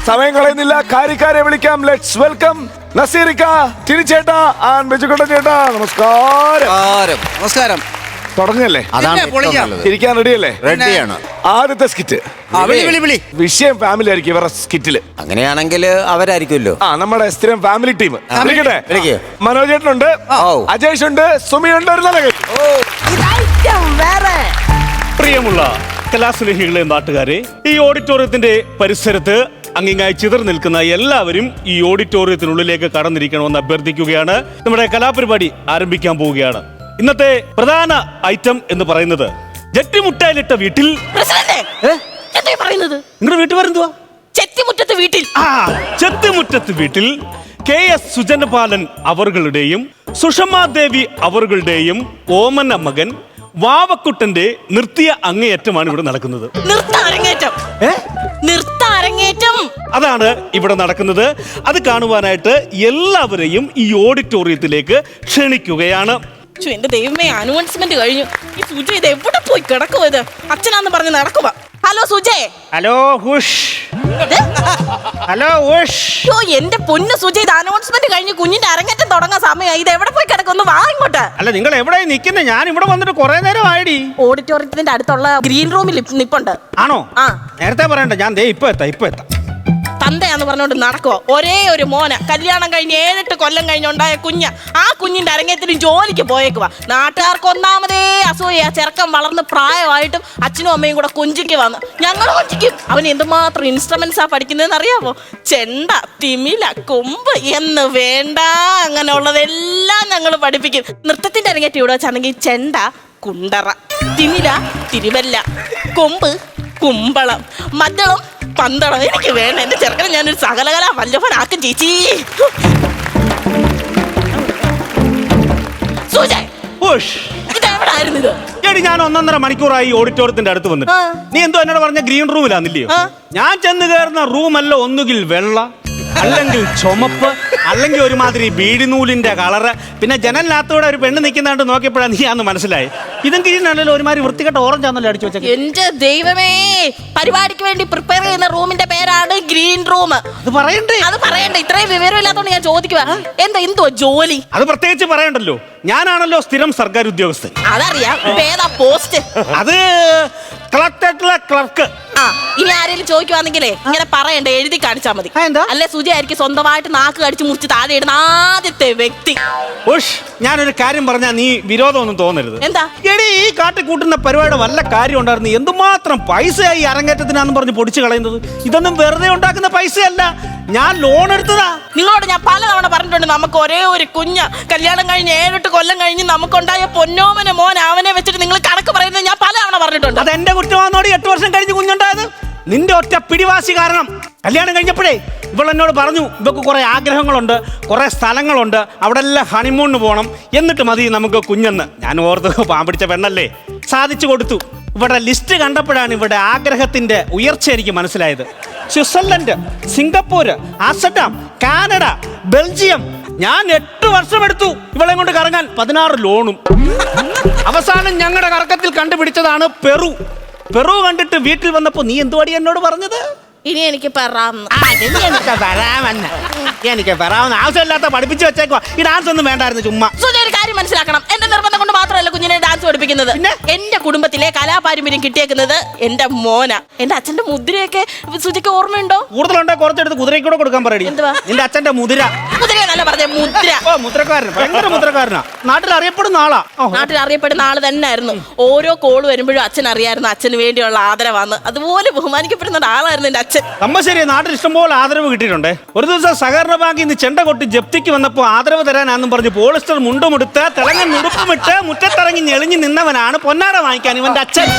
സമയം കളയുന്നില്ല, കാര്യക്കാരെ വിളിക്കാം. ലെറ്റ്സ് വെൽക്കം നസീറിക്ക, ടിനിച്ചേട്ടാ ആൻഡ് ബിജുക്കുട്ടൻ ചേട്ടാ. നമസ്കാരം. നമസ്കാരം. തുടങ്ങല്ലേ? ഇരിക്കാൻ റെഡിയല്ലേ? റെഡിയാണ്. ആദ്യത്തെ സ്കിറ്റ് വിഷയം ഫാമിലി ആയിരിക്കും ഇവരുടെ സ്കിറ്റില്. അങ്ങനെയാണെങ്കിൽ അവരായിരിക്കുമല്ലോ. നമ്മുടെ സ്ഥിരം ഫാമിലി ടീം. മനോജ് ചേട്ടനുണ്ട്, അജേഷ് ഉണ്ട്, സുമി ഉണ്ട്. ഒരു നല്ല പ്രിയമുള്ള കലാസ്നേഹികളെ, നാട്ടുകാരെ, ഈ ഓഡിറ്റോറിയത്തിന്റെ പരിസരത്ത് അങ്ങിങ്ങായി ചിതർ നിൽക്കുന്ന എല്ലാവരും ഈ ഓഡിറ്റോറിയത്തിനുള്ളിലേക്ക് കടന്നിരിക്കണമെന്ന് അഭ്യർത്ഥിക്കുകയാണ്. നമ്മുടെ കലാപരിപാടി ആരംഭിക്കാൻ പോവുകയാണ്. ഇന്നത്തെ പ്രധാന ഐറ്റം എന്ന് പറയുന്നത് ജെട്ടിമുട്ടയിലിട്ട വീട്ടിൽ. നിങ്ങളുടെ വീട്ടിൽ വരുന്നതുവാ ചെത്തിമുറ്റത്ത് വീട്ടിൽ. ചെത്തിമുറ്റത്ത് വീട്ടിൽ KS സുജനപാലൻ അവர்களுടെയും സുഷമാദേവി അവர்களுടെയും ഓമന മകൻ വാവക്കുട്ടന്റെ നൃത്തിയ അങ്ങേയറ്റമാണ് ഇവിടെ നടക്കുന്നത്. നൃത്താരങ്ങേറ്റം അതാണ് ഇവിടെ നടക്കുന്നത്. അത് കാണുവാനായിട്ട് എല്ലാവരെയും ഈ ഓഡിറ്റോറിയത്തിലേക്ക് ക്ഷണിക്കുകയാണ്. എന്റെ ദൈവമേ, അനൗൺസ്മെന്റ് കഴിഞ്ഞു. ഈ സുജയ് ഇത് എവിടെ പോയി കിടക്കുവോ? ഇത് അച്ഛനാന്ന് പറഞ്ഞ് നടക്കുക. Hello Sujay. Hello hush. Hello hush. എന്റെ പൊന്നു സുജയ്, ഇത് അനൗൺസ്മെന്റ് കഴിഞ്ഞ് കുഞ്ഞിന്റെ അരങ്ങേറ്റം തുടങ്ങാൻ സമയമായി. ഇത് എവിടെ പോയി കിടക്കുന്നു? വാ ഇങ്ങോട്ട്. അല്ല, നിങ്ങൾ എവിടെ നിൽക്കുന്നത്? ഞാൻ ഇവിടെ വന്നിട്ട് കുറെ നേരം ആയിടി. ഓഡിറ്റോറിയത്തിന്റെ അടുത്തുള്ള ഗ്രീൻ റൂമിൽ നിപ്പുണ്ട്. ആണോ? നേരത്തെ പറയണ്ട, ഞാൻ ദേ ഇപ്പൊ എത്താം. തന്തയാന്ന് പറഞ്ഞോണ്ട് നടക്കുവോ? ഒരേ ഒരു മോന, കല്യാണം കഴിഞ്ഞ് 7-8 കൊല്ലം കഴിഞ്ഞുണ്ടായ കുഞ്ഞ. ആ കുഞ്ഞിന്റെ അരങ്ങേറ്റത്തിന് ജോലിക്ക് പോയേക്കുവാ. നാട്ടുകാർക്ക് ഒന്നാമതേ അസൂയ. ചെറുക്കം വളർന്ന് പ്രായമായിട്ടും അച്ഛനും അമ്മയും കൂടെ കൊഞ്ചിക്ക് വന്ന്. ഞങ്ങൾ കൊഞ്ചിക്കും. അവൻ എന്തുമാത്രം ഇൻസ്ട്രുമെന്റ്സാ പഠിക്കുന്നതെന്ന് അറിയാമോ? ചെണ്ട, തിമില, കൊമ്പ് എന്ന് വേണ്ട, അങ്ങനെയുള്ളതെല്ലാം ഞങ്ങൾ പഠിപ്പിക്കും. നൃത്തത്തിന്റെ അരങ്ങേറ്റം ഇവിടെ വെച്ചാണെങ്കിൽ ചെണ്ട, കുണ്ടറ, തിമില, തിരുവല്ല, കൊമ്പ്, കുമ്പളം, മദ്ദളം, പന്തളം. എനിക്ക് വേണം. എന്റെ ചെറുക്കനെ ഞാനൊരു സകലകല വല്ലഭനാക്കും ചേച്ചി. ഇതെവിടായിരുന്നു ഇത്? ഞാൻ 1.5 മണിക്കൂറായി ഓഡിറ്റോറിയത്തിന്റെ അടുത്ത് വന്നിട്ട്. നീ എന്തോ എന്നോട് പറഞ്ഞ ഗ്രീൻ റൂമിലാന്നില്ലയോ? ഞാൻ ചെന്ന് കയറുന്ന റൂമല്ല ഒന്നുകിൽ വെള്ള, അല്ലെങ്കിൽ ചുമപ്പ്, അല്ലെങ്കിൽ ഒരുമാതിരി ബീഡിനൂലിന്റെ കളറ്. പിന്നെ ജനലിനകത്തൂടെ ഒരു പെണ്ണ് നിൽക്കുന്നുണ്ട്. നോക്കിയപ്പോഴാണ് നീ അന്ന് മനസ്സിലായി ഇതും ഗ്രീനാണല്ലോ, ഒരുമാതിരി വൃത്തികെട്ട ഓറഞ്ച് ആണല്ലോ അടിച്ചു വെച്ചത്. എന്റെ ദൈവമേ, പരിപാടിക്ക് വേണ്ടി പ്രിപ്പയർ ചെയ്യുന്ന റൂമിന്റെ പേരാണ് ഗ്രീൻ റൂം. അത് പറയണ്ടേ? ഇത്രയും വിവരമില്ലാത്തോണ്ട് ഞാൻ ചോദിക്കുക, എന്തോ ജോലി? അത് പ്രത്യേകിച്ച് പറയണ്ടല്ലോ, ഞാനാണല്ലോ സ്ഥിരം സർക്കാർ ഉദ്യോഗസ്ഥൻ. അതറിയാം. ഏതാ പോസ്റ്റ്? അത് കളക്ടറേറ്റിലെ ക്ലർക്ക്. ഇനി ആരെങ്കിലും ചോദിക്കുവാണെങ്കിലേ ഇങ്ങനെ പറയണ്ട, എഴുതി കാണിച്ചാൽ മതി. അല്ലെ സുജി ആയിരിക്കും സ്വന്തമായിട്ട് നാക്ക് കടിച്ച് മുറിച്ച് താഴെ ഇടുന്ന ആദ്യത്തെ വ്യക്തി. ഞാനൊരു കാര്യം പറഞ്ഞാൽ നീ വിരോധമൊന്നും തോന്നരുത്. എന്താ? എടി, ഈ കാട്ടിക്കൂട്ടുന്ന പരിപാടി വല്ല കാര്യം ഉണ്ടായിരുന്നു. എന്തുമാത്രം പൈസയായി അരങ്ങേറ്റത്തിനാന്ന് പറഞ്ഞ് പൊടിച്ചു കളയുന്നത്. ഇതൊന്നും വെറുതെ ഉണ്ടാക്കുന്ന പൈസയല്ല, ഞാൻ ലോൺ എടുത്തതാ. നിങ്ങളോട് ഞാൻ പലതവണ പറഞ്ഞിട്ടുണ്ട്, നമുക്ക് ഒരേ ഒരു കുഞ്ഞ്, കല്യാണം കഴിഞ്ഞ് 7-8 കൊല്ലം കഴിഞ്ഞ് നമുക്കുണ്ടായ പൊന്നോമന മോൻ, അവനെ വെച്ചിട്ട് നിങ്ങൾ കണക്ക് പറയുന്നത് ഞാൻ പലതവണ പറഞ്ഞിട്ടുണ്ട്. അത് എന്റെ കുറ്റമാണോടി 8 വർഷം കഴിഞ്ഞ് കുഞ്ഞുണ്ടായത്? നിന്റെ ഒറ്റ പിടിവാശി കാരണം. കല്യാണം കഴിഞ്ഞപ്പോഴേ ഇവളെന്നോട് പറഞ്ഞു, ഇവക്ക് കുറെ ആഗ്രഹങ്ങളുണ്ട്, കുറെ സ്ഥലങ്ങളുണ്ട്, അവിടെ എല്ലാം ഹണിമൂണിന് പോകണം, എന്നിട്ട് മതി നമുക്ക് കുഞ്ഞെന്ന്. ഞാൻ ഓർത്ത് പാമ്പിടിച്ച പെണ്ണല്ലേ, സാധിച്ചു കൊടുത്തു. ഇവിടെ ലിസ്റ്റ് കണ്ടപ്പോഴാണ് ഇവിടെ ആഗ്രഹത്തിന്റെ ഉയർച്ച എനിക്ക് മനസ്സിലായത്. Switzerland, Singapore, Amsterdam, Canada, Belgium. ഞാൻ 8 വർഷം എടുത്തു ഇവളെ കൊണ്ട് കറങ്ങാൻ, 16 ലോണും. അവസാനം ഞങ്ങളുടെ കറക്കത്തിൽ കണ്ടുപിടിച്ചതാണ് പെറു. പെറു കണ്ടിട്ട് വീട്ടിൽ വന്നപ്പോ നീ എന്തുവാടി എന്നോട് പറഞ്ഞത്? ഇനി എനിക്ക് എനിക്ക് പറയാവുന്ന ആവശ്യമില്ലാത്ത പഠിപ്പിച്ചു വെച്ചേക്കോ. ഈ ഡാൻസ് ഒന്നും വേണ്ടായിരുന്നു, ചുമ്മാ. ഒരു കാര്യം മനസ്സിലാക്കണം, എന്റെ നിർബന്ധം കൊണ്ട് മാത്രമല്ല കുഞ്ഞിനെ ഡാൻസ് പഠിപ്പിക്കുന്നത്. എന്റെ കുടുംബത്തിലെ കലാപാരമ്പര്യം കിട്ടിയേക്കുന്നത് എന്റെ മോന. എന്റെ അച്ഛന്റെ മുദ്രയൊക്കെ സുജിക്ക് ഓർമ്മയുണ്ടോ? കൂടുതലുണ്ടോ? കുറച്ചെടുത്ത് കുതിരയ്ക്ക് കൂടെ കൊടുക്കാൻ പറയടി. നിന്റെ അച്ഛന്റെ മുദ്ര. കുതിരയെന്നല്ല പറഞ്ഞ, മുദ്ര. മുദ്രക്കാരൻ, ഭയങ്കര മുദ്രക്കാരനാ. നാട്ടിൽ അറിയപ്പെടുന്ന ആളാ. നാട്ടിൽ അറിയപ്പെടുന്ന ആള് തന്നെ ആയിരുന്നു. ഓരോ കോള് വരുമ്പോഴും അച്ഛൻ അറിയായിരുന്നു അച്ഛന് വേണ്ടിയുള്ള ആദരവാന്ന്. അതുപോലെ ബഹുമാനിക്കപ്പെടുന്ന ആളായിരുന്നു എന്റെ അച്ഛൻ. ശരി, നാട്ടിൽ ഇഷ്ടംപോലെ ആദരവ് കിട്ടിയിട്ടുണ്ട്. ഒരു ദിവസം സഹകരണ ബാങ്കിൽ നിന്ന് ചെണ്ട കൊട്ടി ജപ്തിക്ക് വന്നപ്പോൾ ആദരവ് തരാനാന്നും പറഞ്ഞ് പോളിസ്റ്റർ മുണ്ടുമെടുത്ത് തിളങ്ങൻ ഉടുപ്പുമിട്ട് മുറ്റത്തിറങ്ങി ഞെളിഞ്ഞ് നിന്നവനാണ് പൊന്നാട വാങ്ങിക്കാൻ ഇവന്റെ അച്ഛൻ.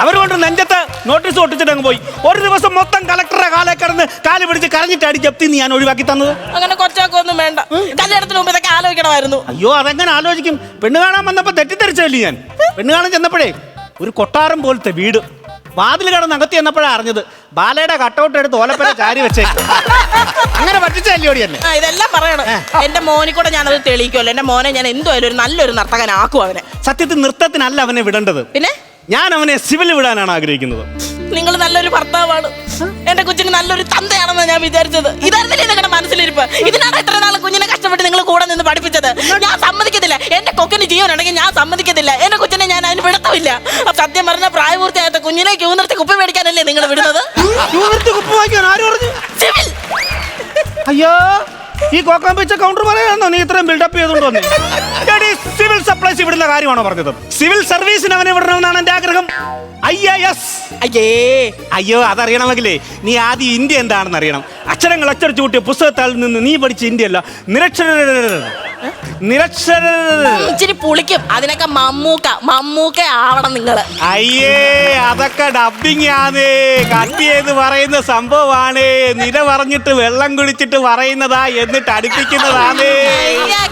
അവരുകൊണ്ട് നെഞ്ചത്ത് നോട്ടീസ് ഒട്ടിച്ചിട്ട് അങ്ങ് പോയി. ഒരു ദിവസം മൊത്തം കളക്ടറെ കാലേ കിടന്ന് കാല് പിടിച്ച് കരഞ്ഞിട്ടാടി ജപ്തി ഞാൻ ഒഴിവാക്കി തന്നത്. അങ്ങനെ കൊച്ചാക്കൊന്നും വേണ്ട, കല്യാണത്തിന് മുമ്പ് ഇതൊക്കെ ആലോചിക്കണമായിരുന്നു. അയ്യോ, അതെങ്ങനെ ആലോചിക്കും? പെണ്ണ് കാണാൻ വന്നപ്പോ തെറ്റിദ്ധരിച്ചല്ലേ ഞാൻ. പെണ്ണ് കാണാൻ ചെന്നപ്പോഴേ ഒരു കൊട്ടാരം പോലത്തെ വീട്. വാതിൽ കടന്ന് അകത്തി എന്നപ്പോഴാണ് അറിഞ്ഞത് ബാലയുടെ കട്ടൗട്ട് എടുത്ത് ഓലപ്പന ചാരി വെച്ചേ. അങ്ങനെ പറ്റിച്ചല്ലോടി എന്നെ. ഇതെല്ലാം പറയണം. എന്റെ മോനെ കൂടെ ഞാനത് തെളിയിക്കുമല്ലോ. എന്റെ മോനെ ഞാൻ എന്തായാലും ഒരു നല്ലൊരു നർത്തകനാക്കും അവനെ. സത്യത്തിൽ നൃത്തത്തിനല്ല അവനെ വിടേണ്ടത്. പിന്നെ ഞാൻ അവനെ സിവിൽ വിടാനാണ് ആഗ്രഹിക്കുന്നത്. നിങ്ങൾ നല്ലൊരു ഭർത്താവാണ്, എന്റെ കൊച്ചിന് നല്ലൊരു തന്തയാണ്. ഞാൻ വിചാരിച്ചത്. ഇതായിരുന്നില്ലേ നിങ്ങളുടെ മനസ്സിലിരിപ്പ്? ഇതിനാണ് ഇത്ര നാൾ കുഞ്ഞിനെ കഷ്ടപ്പെട്ട് നിങ്ങൾ കൂടെ നിന്ന് പഠിപ്പിച്ചത്. ഞാൻ സമ്മതിക്കത്തില്ല. എന്റെ കൊക്കിന് ജീവനുണ്ടെങ്കിൽ ഞാൻ സമ്മതിക്കത്തില്ല. എന്റെ കൊച്ചിനെ ഞാൻ അതിന് വിടത്തുമില്ല. സത്യം പറഞ്ഞ പ്രായപൂർത്തിയാകാത്ത കുഞ്ഞിനെ ക്യൂ നിർത്തി കുപ്പി മേടിക്കാനല്ലേ നിങ്ങൾ വിടുന്നത്? സിവിൽ. അയ്യോ, ഈ കോക്കാമ്പച്ച കൗണ്ടർ പറയാനോ നീ ഇത്രയും ബിൽഡപ്പ് ചെയ്തോണ്ട് സിവിൽ സപ്ലൈസ് വിടുന്ന കാര്യമാണോ പറഞ്ഞത്? സിവിൽ സർവീസിന് അവനെ വിടണമെന്നാണ് എന്റെ ആഗ്രഹം. IAS. അയ്യോ, അതറിയണമെങ്കിലേ നീ ആദ്യം ഇന്ത്യ എന്താണെന്ന് അറിയണം. അക്ഷരങ്ങൾ അച്ചടിച്ചു കൂട്ടിയ പുസ്തകത്താൽ നിന്ന് നീ പഠിച്ച ഇന്ത്യ അല്ല, ഇച്ചിരി പുളിക്കും. അതിനൊക്കെ മമ്മൂക്ക ആവണം നിങ്ങള്. അയ്യേ, അതൊക്കെ ഡബിങ് ആണേ, കട്ട് ചെയ്ത് പറയുന്ന സംഭവമാണ്. നില പറഞ്ഞിട്ട് വെള്ളം കുടിച്ചിട്ട് പറയുന്നതാ, എന്നിട്ട് അടുപ്പിക്കുന്നതാണ്.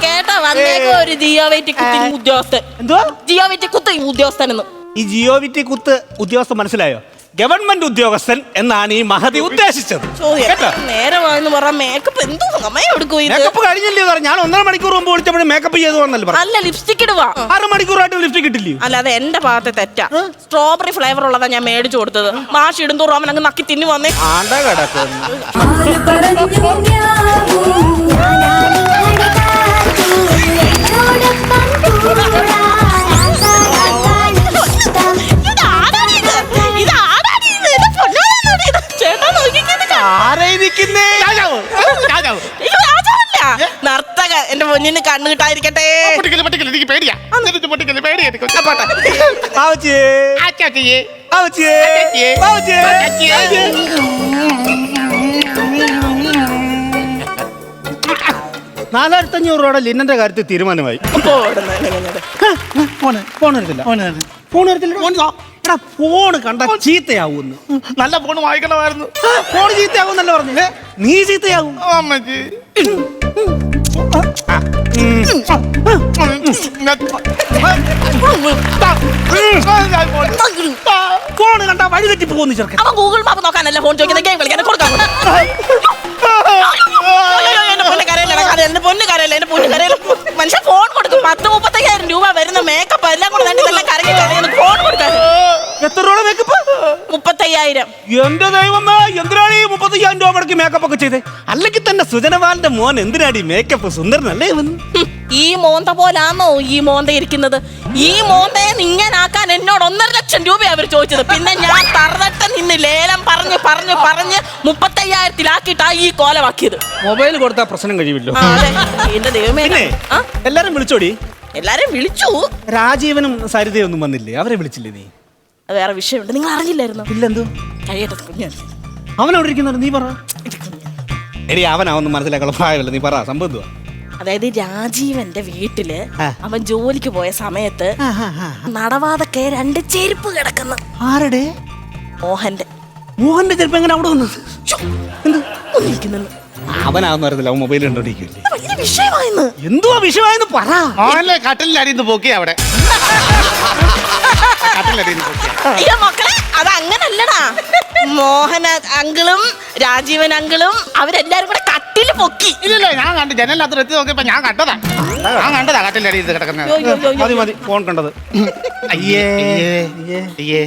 കേട്ടോ, വന്നേക്കോ ഒരു ജിയോവൈറ്റി കുത്തി ഉദ്യോഗസ്ഥൻ. എന്തോ ജിയോവൈറ്റി കുത്തി ഉദ്യോഗസ്ഥനെന്ന്? ഈ ജിയോവിറ്റി കുത്ത് ഉദ്യോഗസ്ഥൻ മനസ്സിലായോ? ഗവൺമെന്റ് ഉദ്യോഗസ്ഥൻ എന്നാണ് ഈ മഹതി ഉദ്ദേശിച്ചത്. നേരമാണെന്ന് പറഞ്ഞ മേക്കപ്പ് എന്തോ സമയം എടുക്കും. മേക്കപ്പ് കഴിഞ്ഞില്ലേ? ഞാൻ 1.5 മണിക്കൂർ മുമ്പ് വിളിച്ചപ്പോഴും മേക്കപ്പ് ചെയ്തു വന്നല്ലോ. അല്ല, ലിപ്സ്റ്റിക് ഇടുവാ. 6 മണിക്കൂറായിട്ട് ലിപ്സ്റ്റിക് ഇട്ടില്ലേ? അല്ല, അത് എന്റെ ഭാഗത്തെ തെറ്റാ. സ്ട്രോബെറി ഫ്ലേവർ ഉള്ളതാ ഞാൻ മേടിച്ചു കൊടുത്തത്. മാഷ് ഇടുന്തോറും അവൻ അങ്ങ് നക്കി തിന്നു വന്നേ. ആണ്ട കിടക്കുന്നു. നർത്തക എന്റെ മുന്നിന് കണ്ണു കിട്ടാതിരിക്കട്ടെ. എനിക്ക് പേടിയാ. $4500 ലിന്നന്റെ കാര്യത്തിൽ തീരുമാനമായി. ഫോണ് കണ്ട ചീത്തയാവൂന്ന്. നല്ല ഫോൺ വാങ്ങിക്കണമായിരുന്നു. ഫോൺ ചീത്തയാവുന്നല്ല പറഞ്ഞേ, നീ ചീത്തയാവും. അമ്മച്ചി ഫോണ് കണ്ട വഴി തെറ്റി പോകുന്നു ചെറുക്കൻ. അവൻ ഗൂഗിൾ മാപ്പ് നോക്കാനല്ല ഫോൺ ചോദിക്കുന്നത്, ഗെയിം കളിക്കാൻ കൊടുക്കാൻ. എന്റെ പൊന്ന് കരയില്ല, എന്റെ പൊന്ന് കരയില്ല. മനുഷ്യ ഫോൺ കൊടുക്കും. 30-35,000 രൂപ വരുന്ന മേക്കപ്പ് എല്ലാം കൂടെ തന്നെ കറങ്ങി ഫോൺ കൊടുക്കാൻ. എത്ര രൂപ മേക്കപ്പ്? 35,000. എന്റെ ദൈവമേ, എന്തിനാണ് ഈ 35,000 രൂപ മുടക്കി മേക്കപ്പ് ഒക്കെ ചെയ്തേ? അല്ലെങ്കിൽ തന്നെ സുജനവാലിന്റെ മോൻ എന്തിനാണ് ഈ മേക്കപ്പ്? സുന്ദരനല്ലേ ഇവൻ? ഈ മോന്ത പോലാന്നോ ഈ മോന്ത ഇരിക്കുന്നത്? ഈ മോന്തയെ ഇങ്ങനാക്കാൻ എന്നോട് 1.5 ലക്ഷം രൂപ അവർ ചോദിച്ചത്. പിന്നെ ഞാൻ തറന്നിട്ട് നിന്ന് ലേലം പറഞ്ഞ് 35,000-ലാക്കിയിട്ടാ ഈ കോലമാക്കിയത്. മൊബൈൽ കൊടുത്താൽ പ്രശ്നം കഴിയുമല്ലോ. എന്റെ ദൈവമേ, എല്ലാരും വിളിച്ചോടി? എല്ലാരും വിളിച്ചു. രാജീവനും സരിതയൊന്നും വന്നില്ലേ? അവരെ വിളിച്ചില്ലേ നീ? വേറെ വിഷയമുണ്ട്, നിങ്ങൾ അറിഞ്ഞില്ലായിരുന്നു? ഇല്ലെന്തോ. കഴിയട്ടെ കുഞ്ഞാണ് അവനവിടെ ഇരിക്കുന്നുണ്ട്, നീ പറ. എടി, അവനൊന്നും മനസ്സിലാക്കാനുള്ള പ്രായമല്ല, നീ പറ. സംഭവം എന്തുവാ? അതായത് രാജീവന്റെ വീട്ടില് അവൻ ജോലിക്ക് പോയ സമയത്ത് നടവാതൊക്കെ 2 ചെരുപ്പ് കിടക്കുന്നു. ആരുടെ? മോഹന്റെ. മോഹന്റെ ചെരുപ്പ് എങ്ങനെ അവിടെ വന്നത്? അവനാന്ന് അറിയത്തില്ല, അവൻ മൊബൈൽ കണ്ടോണ്ടിരിക്കില്ലേ. എന്തുവാ വിഷയമായെന്ന് പറ. മോഹൻലെ കട്ടിലടിന്ന് പോക്കി അവിടെ. അയ്യോ മക്കളെ, അത് അങ്ങനല്ലടാ. മോഹൻ അങ്കിളും രാജീവൻ അങ്കിളും അവരെല്ലാരും കൂടെ കട്ടില് പൊക്കി. ഇല്ലല്ലോ, ഞാൻ കണ്ടു. ജനലിനകത്ത് എത്തി നോക്കിയപ്പോ ഞാൻ കണ്ടതാ കട്ടിലടി കിടക്കുന്നത്. മതി മതി, ഫോൺ കണ്ടത്. അയ്യേ,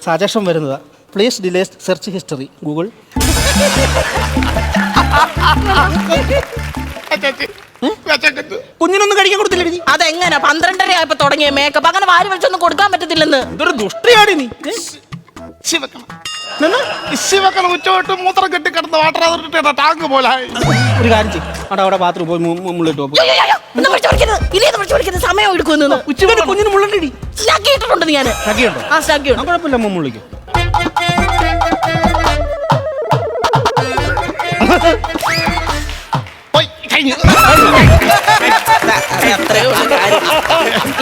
സജഷൻ വരുന്നതാ. Please delete search history Google. കുഞ്ഞിനൊന്നും കഴിക്കാൻ കൊടുത്തില്ല. അതെങ്ങനെ 12:30 ആയപ്പോ തുടങ്ങിയ മേക്കപ്പ്? അങ്ങനെ വാരി വലിച്ചൊന്നും കൊടുക്കാൻ പറ്റത്തില്ലെന്ന്. ഇതൊരു ദുഷ്ടിയാടി നീ. ഉച്ചോട്ട് മൂത്രം കെട്ടി കിടന്ന് വാട്ടർ അതോറിറ്റി ടാങ്ക് പോലെ. ഒരു കാര്യം ചെയ്യും, അവിടെ ബാത്റൂം പോയി മുള്ളിട്ടോ. സമയം എടുക്കുന്നു. കുഞ്ഞിന് മുള്ളണ്ടി ഇട്ടിട്ടുണ്ട് ഞാൻ. കുഴപ്പമില്ല, അമ്മ മുള്ളിക്കും.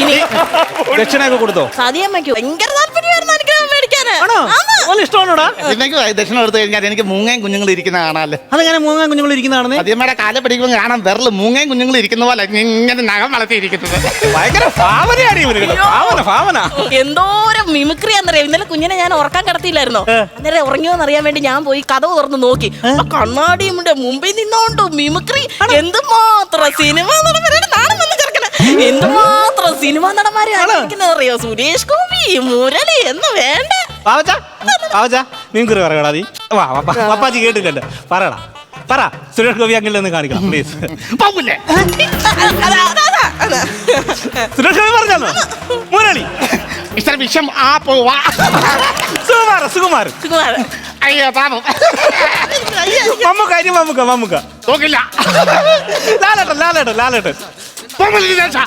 ഇനി ദക്ഷിണയൊക്കെ കൊടുത്തോ? സതിയമ്മയ്ക്ക് ഭയങ്കര താല്പര്യമായിരുന്നു അനുഗ്രഹം മേടിക്കാന്. ഇഷ്ടമാണോടാ? ദക്ഷിണ എടുത്തു കഴിഞ്ഞാൽ എനിക്ക് മൂങ്ങയും കുഞ്ഞുങ്ങൾ ഇരിക്കുന്ന കാണാല്ലേ. അതെങ്ങനെ മൂങ്ങയും കുഞ്ഞുങ്ങൾ ഇരിക്കുന്നതാണ്? സതിയമ്മയുടെ കാല പിടിക്കുമ്പോൾ കാണാൻ വിരല് മൂങ്ങയും കുഞ്ഞുങ്ങൾ ഇരിക്കുന്ന പോലെ ഇങ്ങനെ നഖം വളർത്തിയിരിക്കുന്നത്. ഭയങ്കര ഭാവനയാണ് ഇവന്. ഭാവന എന്തോരം മിമിക്രിയാന്നറിയാം. ഇന്നലെ കുഞ്ഞിനെ ഞാൻ ഉറക്കാൻ കിടത്തിയില്ലായിരുന്നോ? അന്നേരം ഉറങ്ങിയോന്ന് അറിയാൻ വേണ്ടി ഞാൻ പോയി കഥവ് തുറന്ന് നോക്കി. കണ്ണാടിയുടെ മുമ്പിൽ നിന്നോണ്ടോ മിമിക്രി. എന്തുമാത്രം സിനിമ നടന്മാരാണ് നാളെ വന്ന് ചേർക്കണേ. എന്തുമാത്രം സിനിമ നടന്മാരെയാണ് അറിയോ? സുരേഷ് ഗോപി, മുരളി എന്ന് വേണ്ട. നിങ്ങൾക്ക് പറയടാ. നീ പപ്പാജി കേട്ടില്ലല്ലോ, പറയടാ. പറ സുരേഷ് ഗോപി അങ്ങനെ ഒന്ന് കാണിക്കണം പ്ലീസ്. പോകില്ലേ? സുരേഷ് ഗോപി പറഞ്ഞോ മുരളി മിസ്റ്റർ വിഷം ആ പോവാ. സുകുമാരൻ അയ്യോ പാപം. മമ്മൂക്ക പോകില്ല. ലാലേട്ടൻ പോകില്ല ദിനേശാ.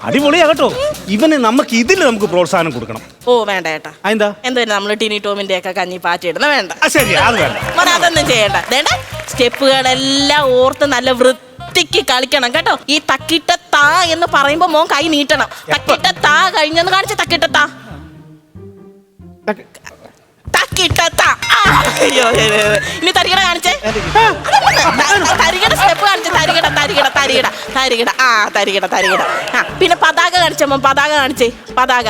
അടിപൊളിയാ കേട്ടോ. ഇവന് നമുക്ക് പ്രോത്സാഹനം കൊടുക്കണം. ഓ വേണ്ട ഏട്ടാ. എന്താ എന്തായാലും നമ്മള് ടിനി ടോമിന്റെ ഒക്കെ കഞ്ഞി പാറ്റിയിടുന്ന വേണ്ട. ശരി അത് വേണ്ട. മോനെ അതൊന്നും ചെയ്യണ്ട. ദേണ്ട സ്റ്റെപ്പുകളെല്ലാം ഓർത്ത് നല്ല വൃത്തിക്ക് കളിക്കണം കേട്ടോ. ഈ തക്കിട്ട താ എന്ന് പറയുമ്പോ മോൻ കൈ നീട്ടണം. തക്കിട്ട താ കഴിഞ്ഞെന്ന് കാണിച്ച തക്കിട്ട താ. തക്കിട്ട താ. അയ്യോ ഇനി തരികട കാണിച്ചേ. തരികട സ്റ്റെപ്പ് കാണിച്ചേ. തരികട ആ തരികട. ആ പിന്നെ പതാക കാണിച്ച മോൻ. പതാക കാണിച്ചേ. പതാക.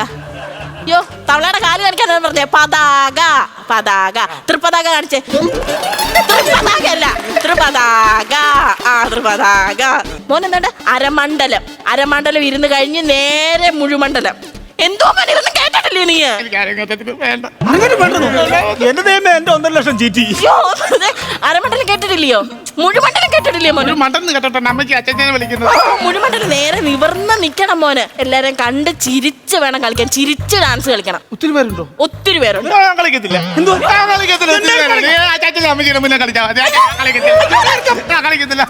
അയ്യോ തവളയുടെ കാല് കാണിക്കാൻ പറഞ്ഞേ. പതാക. തൃപ്പതാക കാണിച്ചേ. തൃപ്പതാക അല്ല തൃപതാക. ആ തൃപതാക. മോൻ എന്താ അരമണ്ഡലം ഇരുന്ന് കഴിഞ്ഞ് നേരെ മുഴുമണ്ഡലം. എന്തോ ഇതൊന്നും കേട്ടിട്ടില്ലേ നീ? വേണ്ട. എന്റെ ദൈവമേ, എന്റെ 1.5 ലക്ഷം ചീറ്റി. അരമണ്ഡലം കേട്ടിട്ടില്ലയോ? മുഴുമണ്ഡലം കേട്ടിട്ടില്ലയോ മോനെ? മണ്ടെന്ന് കേട്ടോ അമ്മയ്ക്ക് അച്ഛനെ വിളിക്കുന്നത്. മുഴുമണ്ഡലം നേരെ നിവർന്ന് നിക്കണം മോന്. എല്ലാരും കണ്ട് ചിരിച്ച് വേണം കളിക്കാൻ. ചിരിച്ച് ഡാൻസ് കളിക്കണം. ഒത്തിരി പേരുണ്ടോ? ഒത്തിരി പേരുണ്ട്. ഞാൻ കളിക്കത്തില്ല. അച്ഛനെ അമ്മയ്ക്ക് മുന്നേ കളിച്ചാൽ മതി. ഞാൻ കളിക്കത്തില്ല.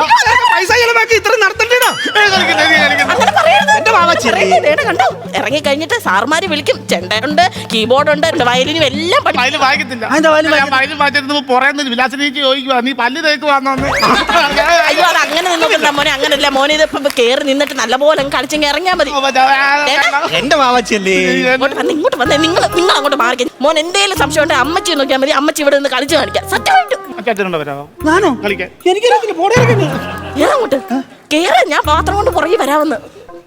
പൈസ ചെലവാക്കി ഇത്ര നടത്തണ്ടേടാ. അങ്ങനെ പറയരുത്. കണ്ടോ ഇറങ്ങി കഴിഞ്ഞിട്ട് സാർമാര് വിളിക്കും. ചെണ്ടയുണ്ട്, കീബോർഡ് ഉണ്ട്, വയലിനും എല്ലാം വായിക്കത്തില്ല. വയലിൽ വായിച്ചിരുന്നപ്പോ പുറയുന്ന വിലാസിനേക്ക് ചോദിക്കുവാ നീ പല്ല് തേക്കുവാന്നോന്ന്. അയ്യോ അത് അങ്ങനെ നിന്നോക്കണ്ട മോനെ. അങ്ങനല്ല മോനെ. ഇത് ഇപ്പൊ കേറി നിന്നിട്ട് നല്ലപോലെ കളിച്ചെങ്കിൽ ഇറങ്ങിയാ മതി. എന്റെ വാവച്ചല്ലേ. ഇങ്ങോട്ട് വന്നേ. നിങ്ങൾ അങ്ങോട്ട് മാറി. മോൻ എന്തേലും സംശയം ഉണ്ടെങ്കിൽ അമ്മച്ചി നോക്കിയാൽ മതി. അമ്മച്ചി ഇവിടെ നിന്ന് കളിച്ച് കാണിക്കാം. സത്യമായിട്ടും ഞാനോ കളിക്കാൻ അങ്ങോട്ട് കേറ. ഞാൻ പാത്രം കൊണ്ട് പുറകെ വരാമെന്ന്.